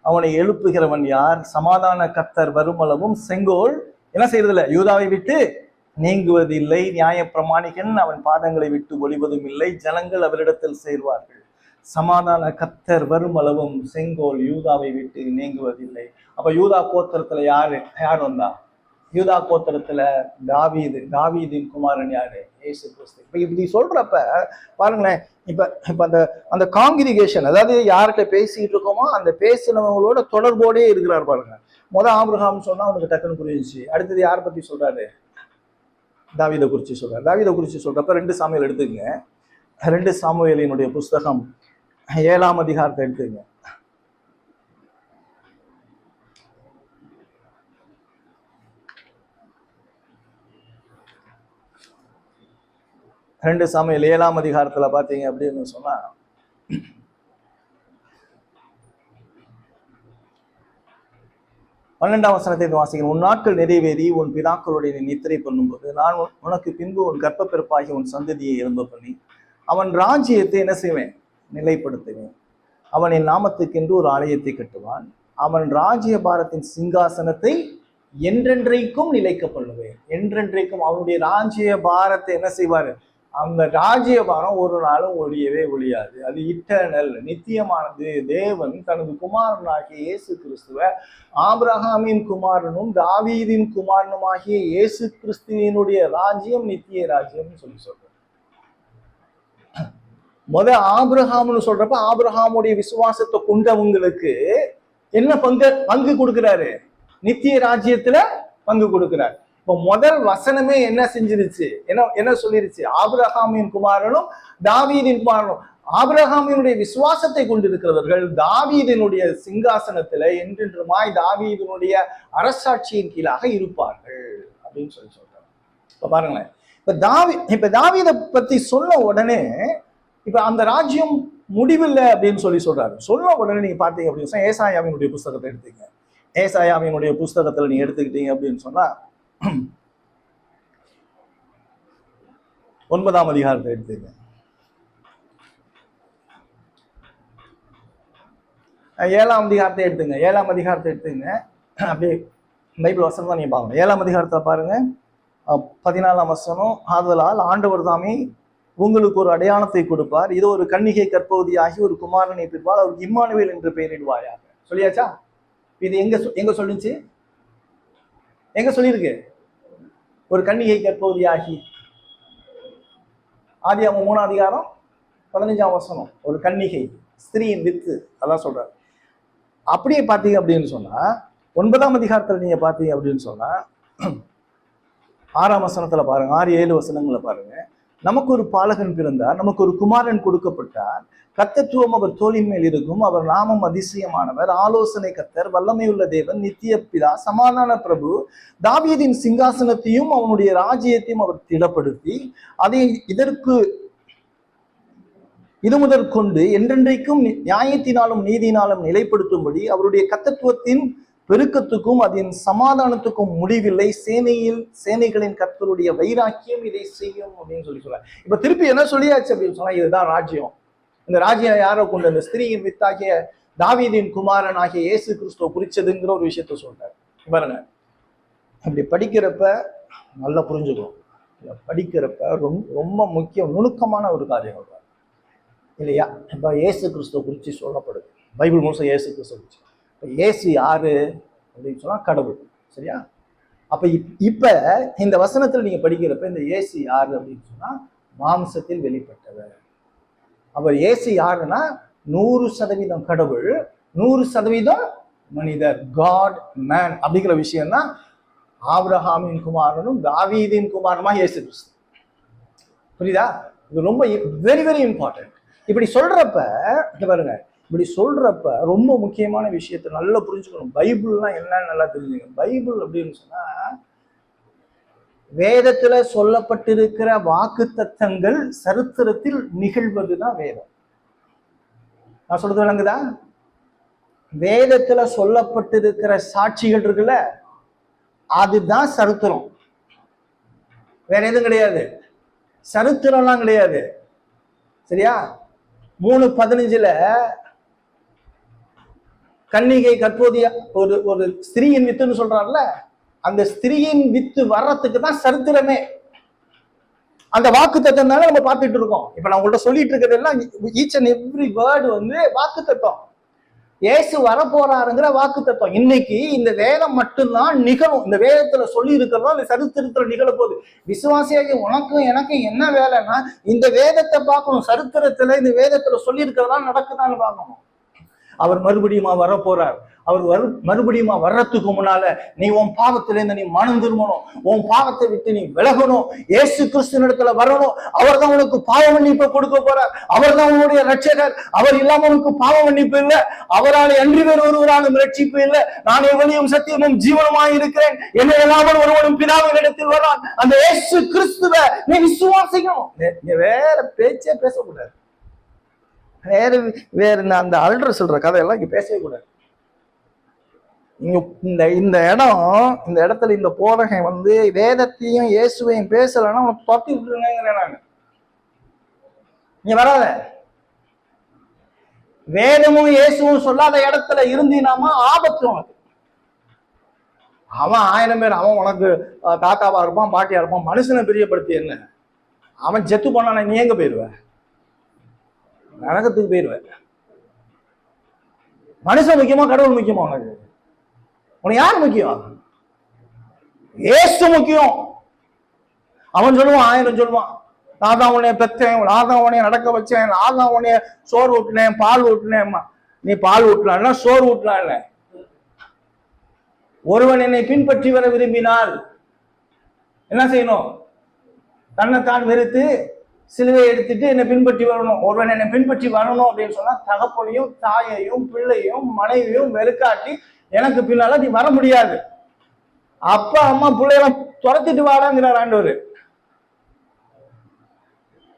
அவனை எழுப்புகிறவன் யார்? சமாதான கர்த்தர் வருமளவும் செங்கோல் என்ன செய்யறதில்லை, யூதாவை விட்டு நீங்குவதில்லை. நியாய பிரமாணிகன் அவன் பாதங்களை விட்டு ஒளிவதும் இல்லை. ஜனங்கள் அவரிடத்தில் சேர்வார்கள். சமாதான கர்த்தர் வருமளவும் செங்கோல் யூதாவை விட்டு நீங்குவதில்லை. அப்ப யூதா கோத்திரத்துல யார் வந்தா? யூதா கோத்திரத்துல தாவீதின் குமாரன் யாரு? இயேசு கிறிஸ்து. இப்ப இப்படி சொல்றப்ப பாருங்களேன், இப்ப அந்த காங்கிரிகேஷன், அதாவது யார்கிட்ட பேசிட்டு இருக்கோமோ அந்த பேசினவங்களோட தொடர்போடே இருக்கிறார் பாருங்க. ஆபிரகாம் சொன்னா அவனுக்கு டக்குன்னு புரிஞ்சிச்சு. அடுத்தது யாரை பத்தி சொல்றாரு? தாவீதை குறிச்சு சொல்றாரு. தாவீதை குறிச்சு சொல்றப்ப 2 சாமுவேல் எடுத்துங்க. 2 சாமுவேலினுடைய புஸ்தகம் 7ஆம் அதிகாரத்தை எடுத்துங்க. 2 சாமுவேல் 7ஆம் அதிகாரத்துல பாத்தீங்க அப்படின்னு சொன்னா, 12ஆம் வசனத்தை வாசிக்கிறேன். உன் நாட்கள் நிறைவேறி உன் பிதாக்களுடைய நித்திரை பண்ணும்போது நான் உனக்கு பின்பு உன் கர்ப்ப பிறப்பாகி உன் சந்ததியை எழும்ப பண்ணி அவன் ராஜ்யத்தை என்ன செய்வேன்? நிலைப்படுத்துவேன். அவன் என் நாமத்துக்கென்று ஒரு ஆலயத்தை கட்டுவான். அவன் ராஜ்ய பாரத்தின் சிங்காசனத்தை என்றென்றைக்கும் நிலைக்க பண்ணுவேன். என்றென்றைக்கும் அவனுடைய ராஜ்ய பாரத்தை என்ன செய்வாரு? அந்த ராஜ்ய பாரம் ஒரு நாளும் ஒழியவே ஒழியாது. அது இட்டர்னல், நித்தியமானது. தேவன் தனது குமாரனாகிய இயேசு கிறிஸ்துவ ஆபிரகாமின் குமாரனும் தாவீதின் குமாரனுமாகிய இயேசு கிறிஸ்துவினுடைய ராஜ்யம் நித்திய ராஜ்யம்னு சொல்றாரு. ஆபிரகாம்னு சொல்றப்ப ஆபிரகாமுடைய விசுவாசத்தை கொண்டவங்களுக்கு என்ன பங்கு கொடுக்கிறாரு? நித்திய ராஜ்யத்துல பங்கு கொடுக்கிறார். இப்போ முதல் வசனமே என்ன செஞ்சிருச்சு? என்ன சொல்லிருச்சு? ஆபிரகாமின் குமாரனும் தாவீதின் குமாரனும். ஆபிரகாமினுடைய விசுவாசத்தை கொண்டிருக்கிறவர்கள் தாவீதினுடைய சிங்காசனத்துல என்றென்றுமாய் தாவீதினுடைய அரசாட்சியின் கீழாக இருப்பார்கள் அப்படின்னு சொல்றாங்க. இப்ப பாருங்களேன், இப்ப தாவீதை பத்தி சொன்ன உடனே இப்ப அந்த ராஜ்யம் முடிவில்லை அப்படின்னு சொல்றாரு. சொன்ன உடனே நீங்க பாத்தீங்க அப்படின்னு சொன்னா ஏசாயாவினுடைய புஸ்தகத்தை எடுத்துங்க. ஏசாயாவினுடைய புஸ்தகத்துல நீங்க எடுத்துக்கிட்டீங்க அப்படின்னு சொன்னா 9ஆம் அதிகாரத்தை எடுத்துங்க. 7ஆம் அதிகாரத்தை எடுத்துங்க. 7ஆம் அதிகாரத்தை எடுத்துங்க. அப்படியே பைபிள் வசனம் தான் நீங்க பாருங்க. 7ஆம் அதிகாரத்தை பாருங்க. 14ஆம் வசனம், ஆதலால் ஆண்டவர் தாமே உங்களுக்கு ஒரு அடையாளத்தை கொடுப்பார். இது ஒரு கன்னிகை கற்பவதியாகி ஒரு குமாரனை பெறுவார். அவருக்கு இம்மானுவேல் என்று பெயரிடுவாயாக. சொல்லியாச்சா? இது எங்க சொல்லிச்சு? எங்க சொல்லியிருக்கு? ஒரு கன்னிகை கற்பவதியாகி. ஆதியாகமம் 3ஆம் அதிகாரம் 15ஆம் வசனம். ஒரு கன்னிகை, ஸ்திரீயின் வித்து, அதான் சொல்றாரு. அப்படியே பார்த்தீங்க அப்படின்னு சொன்னா 9ஆம் அதிகாரத்துல நீங்க பார்த்தீங்க அப்படின்னு சொன்னா 6ஆம் வசனத்துல பாருங்க, 6-7 வசனங்களை பாருங்க. நமக்கு ஒரு பாலகன் பிறந்தார், நமக்கு ஒரு குமாரன் கொடுக்கப்பட்டார். கர்த்தத்துவம் அவர் தோளின் மேல் இருக்கும். அவர் நாமம் அதிசயமானவர், ஆலோசனை கர்த்தர், வல்லமையுள்ள தேவன், நித்திய பிதா, சமாதான பிரபு. தாவீதின் சிங்காசனத்தையும் அவனுடைய ராஜ்யத்தையும் அவர் திடப்படுத்தி அதை இது முதற்கொண்டு என்றென்றைக்கும் நியாயத்தினாலும் நீதினாலும் நிலைப்படுத்தும்படி அவருடைய கர்த்தத்துவத்தின் பெருக்கத்துக்கும் அதன் சமாதானத்துக்கும் முடிவில்லை. சேனைகளின் கர்த்தருடைய வைராக்கியம் இதை செய்யும் அப்படின்னு சொல்றாரு. இப்ப திருப்பி என்ன சொல்லியாச்சு அப்படின்னு சொன்னா, இதுதான் ராஜ்யம். இந்த ராஜ்யம் யாரை கொண்டு? அந்த ஸ்திரீயின் வித்தாகிய தாவீதின் குமாரன் ஆகிய இயேசு கிறிஸ்துவ குறிச்சதுங்கிற ஒரு விஷயத்த சொல்றாரு. பாருங்க, அப்படி படிக்கிறப்ப நல்லா புரிஞ்சுக்கணும். படிக்கிறப்ப ரொம்ப முக்கியம், நுணுக்கமான ஒரு காரியம் இல்லையா? இப்ப இயேசு கிறிஸ்துவ குறிச்சு சொல்லப்படுது. பைபிள் முழுச இயேசு கிறிஸ்துவ குறிச்சு. இயேசு யாரு அப்படின்னு சொன்னா கடவுள். சரியா? அப்ப இப்ப இந்த வசனத்துல நீங்க படிக்கிறப்ப இந்த இயேசு யாரு அப்படின்னு சொன்னா மாம்சத்தில் வெளிப்பட்டவர். அவர் இயேசு யாருன்னா 100% கடவுள், 100% மனிதர். காட் மேன் அப்படிங்கிற விஷயம் தான் ஆபிரகாமின் குமாரனும் தாவீதின் குமாரனுமா இயேசு கிறிஸ்து. புரியுதா? இது ரொம்ப வெரி வெரி இம்பார்ட்டன்ட். இப்படி சொல்றப்ப பாருங்க, இப்படி சொல்றப்ப ரொம்ப முக்கியமான விஷயத்தை நல்லா புரிஞ்சுக்கணும். பைபிள்லாம் என்னன்னு நல்லா தெரிஞ்சுக்கணும். பைபிள் அப்படின்னு சொன்னா வேதத்துல சொல்லப்பட்டிருக்கிற வாக்கு தத்தங்கள் சரித்திரத்தில் நிகழ்வதுதான் வேதம். நான் சொல்றது விளங்குதா? வேதத்துல சொல்லப்பட்டிருக்கிற சாட்சிகள் இருக்குல்ல, அதுதான் சரித்திரம். வேற எதுவும் கிடையாது, சரித்திரம்லாம் கிடையாது. சரியா? 3:15 கன்னிகை கற்போதிய ஒரு ஒரு ஸ்திரீயின் வித்துன்னு சொல்றாருல, அந்த ஸ்திரீயின் வித்து வர்றதுக்கு தான் சரித்திரமே. அந்த வாக்கு தத்துவம் தானே நம்ம பார்த்துட்டு இருக்கோம். இப்ப நான் உங்கள்ட்ட சொல்லிட்டு இருக்கிறது எல்லாம் ஈச் அண்ட் எவ்ரி வேர்டு வந்து வாக்கு தத்துவம். இயேசு வரப்போறாருங்கிற வாக்கு தத்துவம். இன்னைக்கு இந்த வேதம் மட்டும்தான் நிகழும். இந்த வேதத்துல சொல்லி இருக்கிறதா இந்த சரித்திரத்துல நிகழ போகுது. விசுவாசியாகி உனக்கும் எனக்கும் என்ன வேலைன்னா இந்த வேதத்தை பார்க்கணும். சரித்திரத்துல இந்த வேதத்துல சொல்லி இருக்கிறதா நடக்குதான்னு பார்க்கணும். அவர் மறுபடியுமா வர போறார். அவர் மறுபடியுமா வர்றதுக்கு முன்னால நீ உன் பாவத்திலிருந்து நீ மனம் திரும்பணும், உன் பாவத்தை விட்டு நீ விலகணும், இயேசு கிறிஸ்து இடத்துல வரணும். அவர் தான் உனக்கு பாவ மன்னிப்பை கொடுக்க போறார். அவர் தான் உன்னுடைய ரட்சகர். அவர் இல்லாம உனக்கு பாவ மன்னிப்பு இல்லை. அவரால் அன்றி வேறு ஒருவராலும் ரட்சிப்பு இல்லை. நான் எவ்வளியும் சத்தியமும் ஜீவனமாய் இருக்கிறேன். என்னை இல்லாமல் ஒருவனும் பிதாவின் இடத்தில் வரான். அந்த இயேசு கிறிஸ்துவ நீ விசுவாசிக்கணும். வேற பேச்சே பேசக்கூடாது. வேற அந்த அல்ற சொல்ற கதையெல்லாம் இங்க பேசவே கூடாது. இந்த இடத்துல இந்த போதகன் வந்து வேதத்தையும் இயேசுவையும் பேசலன்னா உனக்கு தொட்டி விட்டுருங்கிறேன் நான். நீ வராத. வேதமும் இயேசுவும் சொல்லாத இடத்துல இருந்தீனாமா ஆபத்து உனக்கு. அவன் 1000 பேர், அவன் உனக்கு தாத்தாவா இருப்பான், பாட்டியா இருப்பான். மனுஷனை பிரியப்படுத்தி என்ன? அவன் செத்து போனான நீ எங்க போயிடுவ? நரகத்துக்கு போயிடுவேன். மனுஷன் முக்கியமா கடவுள் முக்கியமா? உனக்கு யார் முக்கியம்? ஏசு முக்கியம். அவன் சொல்லுவான், 1000 சொல்லுவான். நான் தான் உன்னைய பெற்றேன், நான் தான் உன்னைய நடக்க வச்சேன், நான் தான் உன்னைய சோறு ஊட்டினேன், பால் ஊட்டினேன். நீ பால் ஊட்டலாம், சோறு ஊட்டலாம். ஒருவன் என்னை பின்பற்றி வர விரும்பினால் என்ன செய்யணும்? தன்னைத்தான் வெறுத்து சிலுவை எடுத்துட்டு என்னை பின்பற்றி வரணும். ஒருவன் என்னை பின்பற்றி வரணும் அப்படின்னு சொன்னா தகப்பனையும் தாயையும் பிள்ளையும் மனைவியும் வெறுக்காட்டி எனக்கு பின்னால நீ வர முடியாது. அப்பா அம்மா பிள்ளையெல்லாம் துரத்திட்டு வாடாங்கிறார் ஆண்டவர்.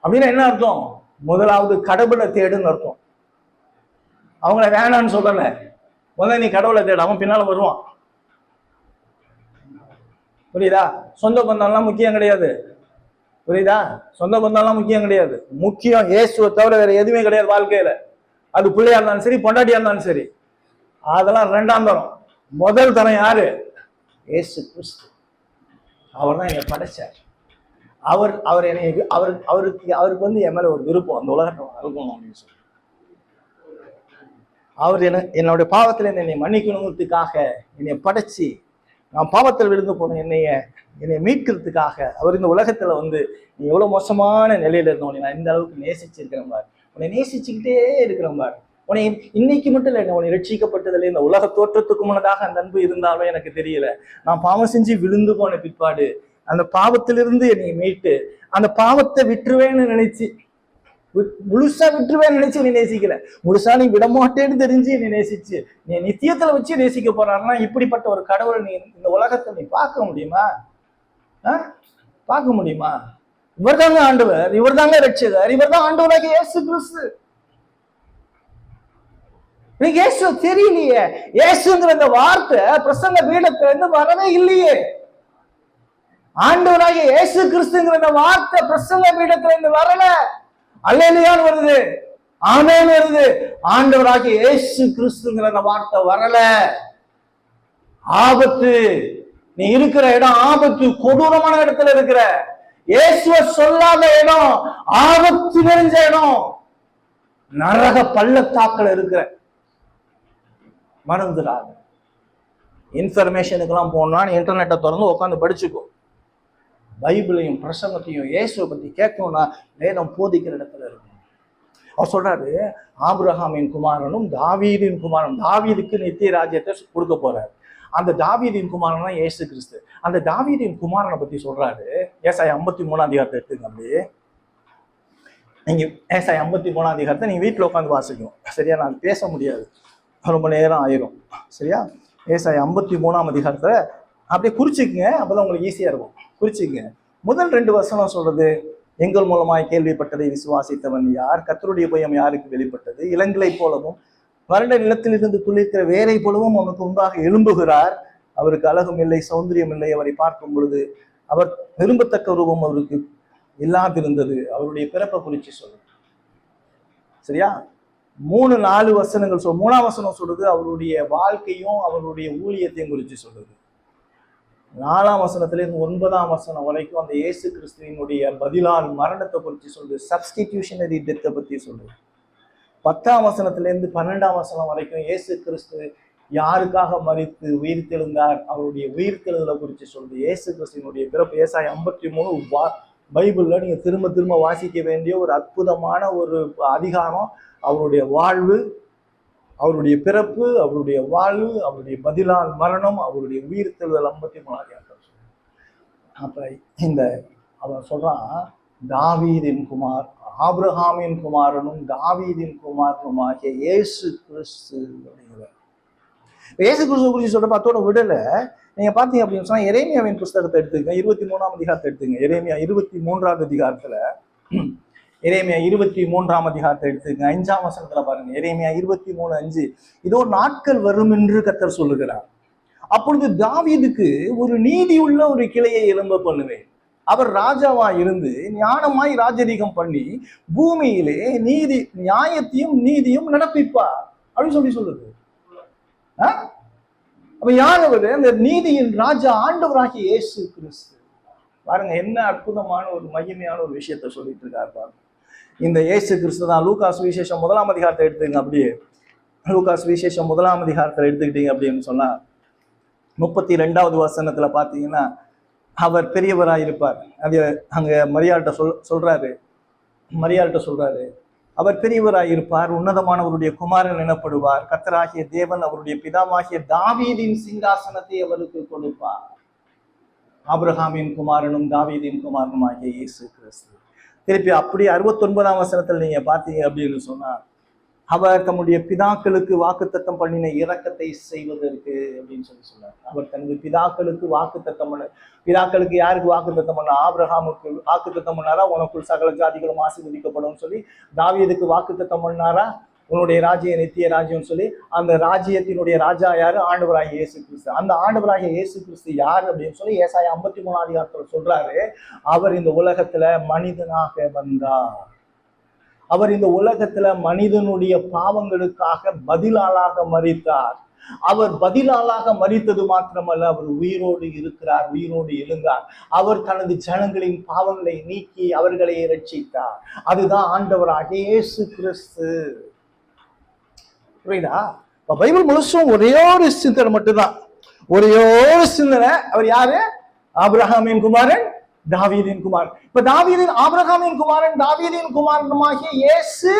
அப்படின்னா என்ன அர்த்தம்? முதலாவது கடவுளை தேடுன்னு அர்த்தம். அவங்கள வேணான்னு சொல்லல. முதல்ல நீ கடவுளை தேடு, அவன் பின்னால வருவான். புரியுதா? சொந்த பந்தம்லாம் முக்கியம் கிடையாது. புரியுதா? சொந்த பந்தம்லாம் முக்கியம் கிடையாது. முக்கியம் இயேசுவை தவிர வேற எதுவுமே கிடையாது வாழ்க்கையில. அது பிள்ளையா இருந்தாலும் சரி, பொண்டாட்டியா இருந்தாலும் சரி, அதெல்லாம் 2ஆம் தரம். முதல் தரம் யாரு? இயேசு கிறிஸ்து. அவர் தான் என்னை படைச்சார். அவர் என்னை அவருக்கு வந்து என் மேல ஒரு விருப்பம், அந்த உலகத்தை இருக்கணும் அப்படின்னு சொல்லி அவர் என்னுடைய பாவத்துல என்னை மன்னிக்கணுங்கிறதுக்காக என்னை படைச்சு, நான் பாவத்தில் விழுந்து போன என்னை மீட்கிறதுக்காக அவர் இந்த உலகத்துல வந்து நீ எவ்வளவு மோசமான நிலையில இருந்தோம், நான் இந்த அளவுக்கு நேசிச்சிருக்கிறேன் பாரு, உன்னை நேசிச்சுக்கிட்டே இருக்கிறேன் பாரு, உன்னை இன்னைக்கு மட்டும் இல்லை, உன்னை ரட்சிக்கப்பட்டதில்லை, இந்த உலக தோற்றத்துக்கு முன்னதாக அந்த அன்பு இருந்தாலும் எனக்கு தெரியல. நான் பாவம் செஞ்சு விழுந்து போன பிற்பாடு அந்த பாவத்திலிருந்து என்னை மீட்டு அந்த பாவத்தை விட்டுருவேன்னு நினைச்சு, முழுசா விட்டுருவேன்னு நினைச்சு நீ நேசிக்கல, முழுசா நீ விடமாட்டேன்னு தெரிஞ்சு நீ நேசிச்சு நீ நித்தியத்துல வச்சு நேசிக்க போறாருன்னா இப்படிப்பட்ட ஒரு கடவுளை நீ இந்த உலகத்தை நீ பார்க்க முடியுமா? பார்க்க முடியுமா? இவர் தாங்க ஆண்டவர், இவர் தாங்க ரட்சகர், இவர் தான் ஆண்டவராக இயேசு கிறிஸ்து. நீங்க இயேசு தெரியலையே. இயேசுங்கிற இந்த வார்த்தை பிரசங்க பீடத்துல இருந்து வரவே இல்லையே. ஆண்டவராக இயேசு கிறிஸ்துங்கிற இந்த வார்த்தை பிரசங்க பீடத்துல இருந்து வரல. அல்லேலூயான்னு வருது, ஆமென் வருது. ஆண்டவராக இயேசு கிறிஸ்துங்கிற அந்த வார்த்தை வரல. ஆபத்து. நீ இருக்கிற இடம் ஆபத்து, கொடூரமான இடத்துல இருக்கிற. இயேசுவ சொல்லாத இடம் ஆபத்து நிறைஞ்ச இடம், நரக பள்ளத்தாக்குல இருக்கிற. மறந்துடாத. இன்ஃபர்மேஷனுக்கெல்லாம் போனா இன்டர்நெட்டை திறந்து உட்காந்து படிச்சுக்கோ. பைபிளையும் பிரசங்கத்தையும் இயேசுவை பத்தி கேட்கணும்னா வேதம் போதிக்கிற இடத்துல இருக்கும். அவர் சொல்றாரு, ஆபிரகாமின் குமாரனும் தாவீதின் குமாரனும், தாவீதுக்கு நித்திய ராஜ்யத்தை கொடுக்க போறாரு. அந்த தாவீதின் குமாரன் தான் இயேசு கிறிஸ்து. அந்த தாவீதின் குமாரனை பத்தி சொல்றாரு. ஏசாயா 53ஆம் அதிகாரத்தை எடுத்துங்க. அப்படியே நீங்க ஏசாயா 53ஆம் அதிகாரத்தை நீங்க வீட்டுல உட்காந்து வாசிக்கணும். சரியா? நான் பேச முடியாது, ரொம்ப நேரம் ஆயிரும். சரியா? ஏசாயா 53ஆம் அதிகாரத்தை அப்படியே குறிச்சுக்குங்க, அப்பதான் உங்களுக்கு ஈஸியா இருக்கும். குறிச்சுக்குங்க. முதல் 2 வசனம் சொல்றது, எங்கள் மூலமாய் கேள்விப்பட்டதை விசுவாசித்தவன் யார்? கர்த்தருடைய பயம் யாருக்கு வெளிப்பட்டது? இளங்கலை போலவும் வறண்ட நிலத்திலிருந்து துளிர்க்கிற வேரை போலவும் அவனுக்கு முன்பாக எழும்புகிறார். அவருக்கு அழகும் இல்லை, சௌந்தரியம் இல்லை. அவரை பார்க்கும் பொழுது அவர் விரும்பத்தக்க ரூபம் அவருக்கு இல்லாதிருந்தது. அவருடைய பிறப்பை குறித்து சொல்லுது. சரியா? 3-4 வசனங்கள் 3ஆம் வசனம் சொல்றது அவருடைய வாழ்க்கையும் அவருடைய ஊழியத்தையும் குறித்து சொல்லுது. 4ஆம் வசனத்திலிருந்து 9ஆம் வசனம் வரைக்கும் அந்த இயேசு கிறிஸ்துவினுடைய பதிலால் மரணத்தை குறித்து சொல்லுது. சப்ஸ்டிடியூஷனரி டெத்தை பத்தி சொல்லுது. 10ஆம் வசனத்திலிருந்து 12ஆம் வசனம் வரைக்கும் இயேசு கிறிஸ்து யாருக்காக மரித்து உயிர்த்தெழுந்தார், அவருடைய உயிர்த்தெழுதலை குறித்து சொல்லுது. இயேசு கிறிஸ்துவினுடைய பிறப்பு ஏசாயா 53 பைபிள்ல நீங்க திரும்ப திரும்ப வாசிக்க வேண்டிய ஒரு அற்புதமான ஒரு அதிகாரம். அவருடைய வாழ்வு, அவருடைய பிறப்பு, அவருடைய வாழ்வு, அவருடைய பதிலால் மரணம், அவருடைய உயிர்த்தெழுதல் 53 அதிகாரம். அப்ப இந்த அவன் சொல்றான், தாவீதின் குமார், ஆபிரகாமின் குமாரனும் தாவீதின் குமாரனுமாகிய இயேசு கிறிஸ்து அப்படிங்கிற இயேசு கிறிஸ்துவ குறித்து சொல்றப்ப அதோட விடல. நீங்க பாத்தீங்க அப்படின்னு சொன்னா எரேமியாவின் புஸ்தகத்தை எடுத்துக்கங்க, 23ஆம் அதிகாரத்தை எடுத்துங்க. எரேமியா 23ஆவது அதிகாரத்துல, எரேமியா 23ஆம் அதிகாரத்தை எடுத்துங்க. 5ஆம் வசனத்துல பாருங்க. எரேமியா 23:5, இதோ நாட்கள் வரும் என்று கர்த்தர் சொல்லுகிறார், அப்பொழுது தாவீதுக்கு ஒரு நீதி உள்ள ஒரு கிளையை எழும்ப பண்ணுவேன். அவர் ராஜாவா இருந்து ஞானமாய் ராஜரீகம் பண்ணி பூமியிலே நியாயத்தையும் நீதியும் நடப்பிப்பார் அப்படின்னு சொல்லுது. அப்ப யார் அவரு? அந்த நீதியின் ராஜா ஆண்டவராகிய இயேசு கிறிஸ்து. பாருங்க என்ன அற்புதமான ஒரு மகிமையான ஒரு விஷயத்த சொல்லிட்டு இருக்காரு பாருங்க. இந்த இயேசு கிறிஸ்து தான். லூகாஸ் விசேஷம் 1ஆம் அதிகாரத்தை எடுத்துங்க. அப்படியே லூகாஸ் விசேஷம் 1ஆம் அதிகாரத்தை எடுத்துக்கிட்டீங்க அப்படின்னு சொன்னா 32வது வசனத்துல பாத்தீங்கன்னா அவர் பெரியவராக இருப்பார். அது அங்க மரியாள்கிட்ட சொல்றாரு, அவர் பெரியவராய் இருப்பார், உன்னதமானவருடைய குமாரன் எனப்படுவார், கர்த்தராகிய தேவன் அவருடைய பிதாவாகிய தாவீதின் சிங்காசனத்தை அவருக்கு கொடுப்பார். ஆபிரகாமின் குமாரனும் தாவீதின் குமாரனும் ஆகிய இயேசு கிறிஸ்து. திருப்பி அப்படி 69ஆம் வசனத்தில் நீங்க பாத்தீங்க அப்படின்னு சொன்னா, அவர் தம்முடைய பிதாக்களுக்கு வாக்குத்தத்தம் பண்ணின இரக்கத்தை செய்வதற்கு அப்படின்னு சொன்னார். அவர் தனது பிதாக்களுக்கு வாக்குத்தத்தம் பண்ண, பிதாக்களுக்கு யாருக்கு வாக்குத்தத்தம் பண்ண? ஆபிரகாமுக்கு வாக்குத்தத்தம் பண்ணாரா, உனக்குள் சகல ஜாதிகளும் ஆசீர்வதிக்கப்படும் சொல்லி. தாவீதுக்கு வாக்குத்தத்தம் பண்ணாரா, உன்னுடைய ராஜ்யம் நித்திய ராஜ்யம் சொல்லி. அந்த ராஜ்யத்தினுடைய ராஜா யாரு? ஆண்டவராகிய இயேசு கிறிஸ்து. அந்த ஆண்டவராகிய இயேசு கிறிஸ்து யார் அப்படின்னு சொல்லி ஏசாயா 53ஆம் அதிகாரத்துல சொல்றாரு, அவர் இந்த உலகத்துல மனிதனாக வந்தார். அவர் இந்த உலகத்துல மனிதனுடைய பாவங்களுக்காக பதிலாளாக மரித்தார். அவர் பதிலாளாக மரித்தது மாத்திரமல்ல, அவர் உயிரோடு இருக்கிறார், உயிரோடு எழுந்தார். அவர் தனது ஜனங்களின் பாவங்களை நீக்கி அவர்களை ரட்சித்தார். அதுதான் ஆண்டவராகிய இயேசு கிறிஸ்து. புரியுதா? பைபிள் முழுசும் ஒரே ஒரு சிந்தனை மட்டும்தான், ஒரே ஒரு சிந்தனை. அவர் யாரு? ஆபிரகாமின் குமாரன், தாவீதின் குமார். இப்ப ஆபிரகாமின் குமாரன் தாவீதின் குமாரனுமாகிய இயேசு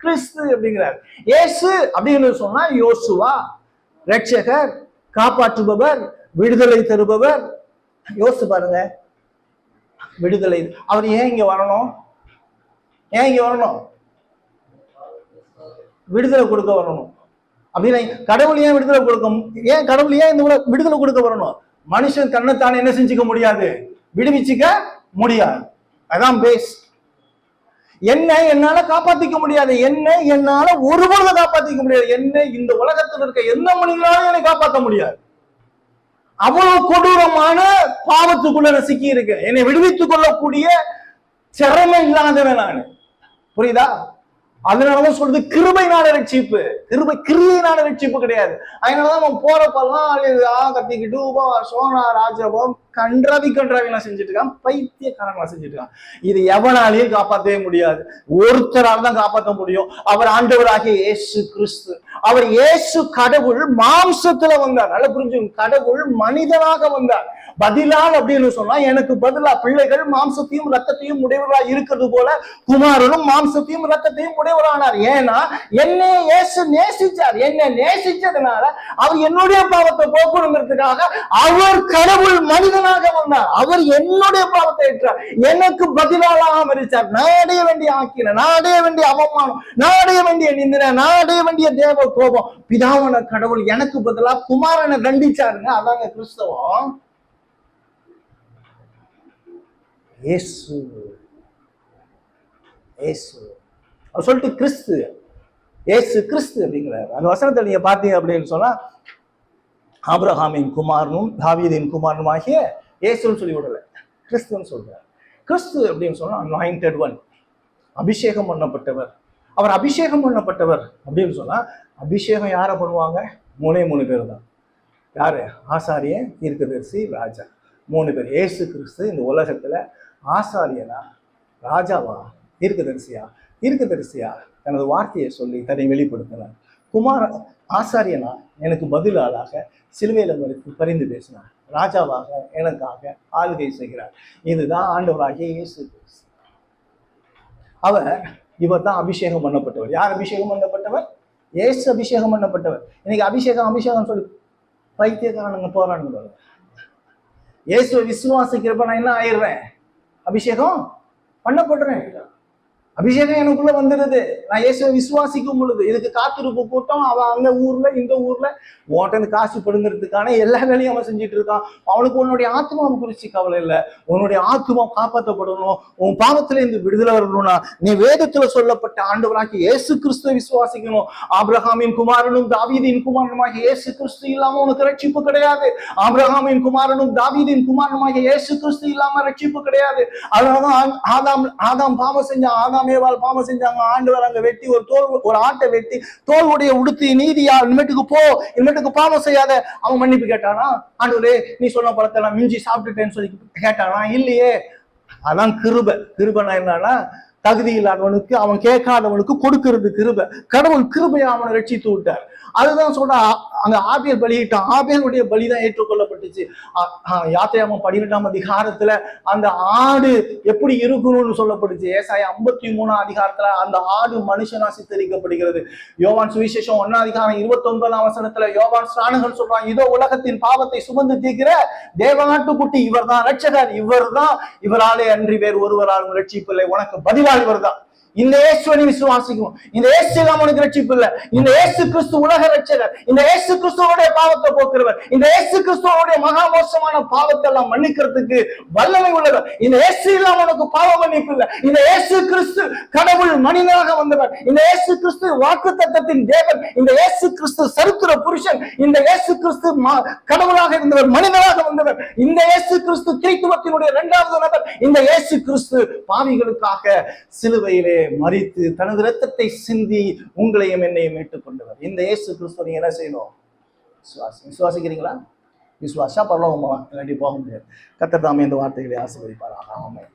கிறிஸ்து அப்படிங்கிறார். இயேசு அப்படின்னு சொன்னா யோசுவா, ரட்சகர், காப்பாற்றுபவர், விடுதலை தருபவர். யோசிச்சு பாருங்க, விடுதலை. அவர் ஏன் இங்க வரணும்? விடுதலை கொடுக்க வரணும் அப்படின்னா கடவுள் ஏன் விடுதலை கடவுள் ஏன் இந்த விடுதலை கொடுக்க வரணும்? மனுஷன் தன்னைத்தானே என்ன செஞ்சுக்க முடியாது, விடுவிச்சுக்க முடியாது. அதான் பேஸ். என்ன என்னால காப்பாத்திக்க முடியாது, என்ன என்னால ஒருபொழுது காப்பாத்திக்க முடியாது, என்ன இந்த உலகத்தில் இருக்க எந்த மனிதனாலும் என்னை காப்பாற்ற முடியாது. அவ்வளவு கொடூரமான பாவத்துக்குள்ள சிக்கி இருக்கு. என்னை விடுவித்துக் கொள்ளக்கூடிய திறமை இல்லாதவன் நான். புரியுதா? அதனாலதான் சொல்றது கிருபையினால ரட்சிப்பு, கிரியையினால ரட்சிப்பு கிடையாது. அதனாலதான் அவன் போறப்பெல்லாம் கத்திக்கிட்டு சோனா ராஜபம் கன்றாவிலாம் செஞ்சுட்டு இருக்கான், பைத்தியக்காரங்களா செஞ்சுட்டு இருக்கான். இது எவனாலையும் காப்பாற்றவே முடியாது, ஒருத்தரால் தான் காப்பாற்ற முடியும். அவர் ஆண்டவராகிய இயேசு கிறிஸ்து. அவர் இயேசு கடவுள் மாம்சத்துல வந்தார். நல்லா புரிஞ்சுங்க, கடவுள் மனிதனாக வந்தார். பதிலால் அப்படின்னு சொன்னா, எனக்கு பதிலா பிள்ளைகள் மாம்சத்தையும் ரத்தத்தையும் உடையவர்களா இருக்கிறது போல குமாரனும் மாம்சத்தையும் ரத்தத்தையும் உடையவரானார். ஏன்னா என்னை இயேசு நேசிச்சார். என்னை நேசிச்சதுனால அவர் என்னுடைய பாவத்தை போக்கணுங்கிறதுக்காக அவர் கடவுள் மனிதனாக வந்தார். அவர் என்னுடைய பாவத்தை ஏற்றார், எனக்கு பதிலாக மரித்தார். நான் அடைய வேண்டிய ஆக்கின, நான் அடைய வேண்டிய அவமானம், நான் அடைய வேண்டிய நிந்தனை, நான் அடைய வேண்டிய தேவ கோபம் பிதாவான கடவுள் எனக்கு பதிலா குமாரனை தண்டிச்சாருங்க. அதாங்க கிறிஸ்தவம். இயேசு அவர் சொல்லிட்டு கிறிஸ்து, இயேசு கிறிஸ்து அப்படிங்கிறார். அந்த வசனத்தை நீங்க பார்த்தீங்க அப்படின்னு சொன்னா, ஆபிரகாமின் குமாரனும் தாவீதின் குமாரனும் ஆகிய இயேசுன்னு சொல்லி விடல. கிறிஸ்துன்னு சொல்றார். கிறிஸ்து அப்படின்னு சொன்னா அனாயிண்டட் ஒன், அபிஷேகம் பண்ணப்பட்டவர். அவர் அபிஷேகம் பண்ணப்பட்டவர் அப்படின்னு சொன்னா அபிஷேகம் யாரை பண்ணுவாங்க? 3 பேர் தான். யாரு? ஆசாரியன், தீர்க்கதரிசி, ராஜா. 3 பேர். இயேசு கிறிஸ்து இந்த உலகத்துல ஆசாரியனா, ராஜாவா, தீர்க்கதரிசியா? தீர்க்கதரிசியா தனது வார்த்தையை சொல்லி தன்னை வெளிப்படுத்தினார். ஆசாரியனா எனக்கு பதில் ஆளாக சிலுவையில மறித்து பரிந்து பேசினார். ராஜாவாக எனக்காக ஆளுகை செய்கிறார். இதுதான் ஆண்டவராகிய இயேசு கிறிஸ்து. இவர் தான் அபிஷேகம் பண்ணப்பட்டவர். யார் அபிஷேகம் பண்ணப்பட்டவர்? இயேசு அபிஷேகம் பண்ணப்பட்டவர். இன்னைக்கு அபிஷேகம் சொல்லி பைத்தியக்காரனுங்க போறானுங்க. இயேசுவை விசுவாசிக்கிறப்ப நான் என்ன ஆயிடுறேன்? அபிஷேகம் பண்ணப்படுறேன். அபிஷேகம் எனக்குள்ள வந்துடுது. நான் இயேசுவை விசுவாசிக்கும் பொழுது இதுக்கு காத்திருப்பு கூட்டம். அவன் அங்க ஊர்ல இந்த ஊர்ல ஓட்டந்து காசு படுங்கிறதுக்கான எல்லா வேலையும் அவன் செஞ்சுட்டு இருக்கான். அவனுக்கு உன்னுடைய ஆத்மாவை குறிச்சு கவலை இல்லை. உன்னுடைய ஆத்மா காப்பாற்றப்படணும், உன் பாவத்துல இருந்து விடுதலை வரணும்னா நீ வேதத்துல சொல்லப்பட்ட ஆண்டவராகிய இயேசு கிறிஸ்துவை விசுவாசிக்கணும். ஆபிரகாமின் குமாரனும் தாவீதின் குமாரனுமாகிய இயேசு கிறிஸ்து இல்லாம உனக்கு ரட்சிப்பு கிடையாது. ஆபிரகாமின் குமாரனும் தாவீதின் குமாரனுமாகிய இயேசு கிறிஸ்து இல்லாம ரட்சிப்பு கிடையாது. அதனாலதான் ஆதாம் பாவம் செஞ்சான், ஆதாமேவால் பாவம் செஞ்சாங்க. ஆண்டவர் அங்க வெட்டி ஒரு ஆட்டை வெட்டி தோல்வுடைய உடுத்தி நீதியா இனிமேட்டுக்கு போ, இனிமேட்டுக்கு பாவம் செய்யாத. அவன் மன்னிப்பு கேட்டானா? ஆண்டவரே நீ சொன்ன பழத்தை நான் மிஞ்சி சாப்பிட்டுட்டேன்னு சொல்லி கேட்டானா? இல்லையே. அதான் கிருபை. கிருபைனா என்னன்னா தகுதி இல்லாதவனுக்கு, அவன் கேட்காதவனுக்கு கொடுக்கிறது கிருபை. கடவுள் கிருபையை அவனை ரட்சித்து விட்டார். அதுதான் சொல்ற அங்க ஆபேல் பலியிட்டான். ஆபேலுடைய பலிதான் ஏற்றுக்கொள்ளப்பட்டுச்சு. யாத்திராகமம் 12ஆம் அதிகாரத்துல அந்த ஆடு எப்படி இருக்கணும்னு சொல்லப்பட்டுச்சு. ஏசாயா 53ஆம் அதிகாரத்துல அந்த ஆடு மனுஷனா சித்தரிக்கப்படுகிறது. யோவான் சுவிசேஷம் 1ஆம் அதிகாரம் 29ஆம் வசனத்துல யோவான் ஸ்நானகன் சொல்றான், இதோ உலகத்தின் பாவத்தை சுமந்து தீர்க்கிற தேவநாட்டுக்குட்டி, இவர் தான் ரட்சகர், இவராலே அன்றி வேறு ஒருவராலும் ரட்சிப்பில்லை, உனக்கு பதிலாக இவர் தான். இந்த இயேசுவை விசுவாசிக்கும். இந்த இயேசு இல்லாம உனக்கு ரட்சிப்பு இல்லை. இந்த இயேசு கிறிஸ்து உலக ரட்சகர். இந்த இயேசு கிறிஸ்துவோடைய பாவத்தை போக்குறவர். இந்த இயேசு கிறிஸ்துவோடைய மகா மோசமான பாவத்தை எல்லாம் மன்னிக்கிறதுக்கு வல்லமை உள்ளவர். இந்த இயேசு இல்லாம உனக்கு பாவ மன்னிப்பு இல்லை. இந்த இயேசு கிறிஸ்து கடவுள் மனிதனாக வந்தவர். இந்த இயேசு கிறிஸ்து வாக்குத்தத்தத்தின் தேவன். இந்த இயேசு கிறிஸ்து சரித்திர புருஷன். இந்த இயேசு கிறிஸ்து கடவுளாக இருந்தவர், மனிதனாக வந்தவர். இந்த இயேசு கிறிஸ்து கிறிஸ்துவத்தினுடைய 2வது நபர். இந்த இயேசு கிறிஸ்து பாவிகளுக்காக சிலுவையிலே மரித்து தனது இரத்தத்தை சிந்தி உங்களையும் என்னையும் மீட்டுக் கொண்டவர். இந்த இயேசு கிறிஸ்துவ நீங்க என்ன செய்யணும்? விசுவாசிக்கிறீங்களா? விசுவாசா பரலோகம் போகலாம், இல்லாட்டி போக முடியாது. கர்த்தர் தாமே இந்த வார்த்தைகளை ஆசீர்வதிப்பாராக. ஆமென்.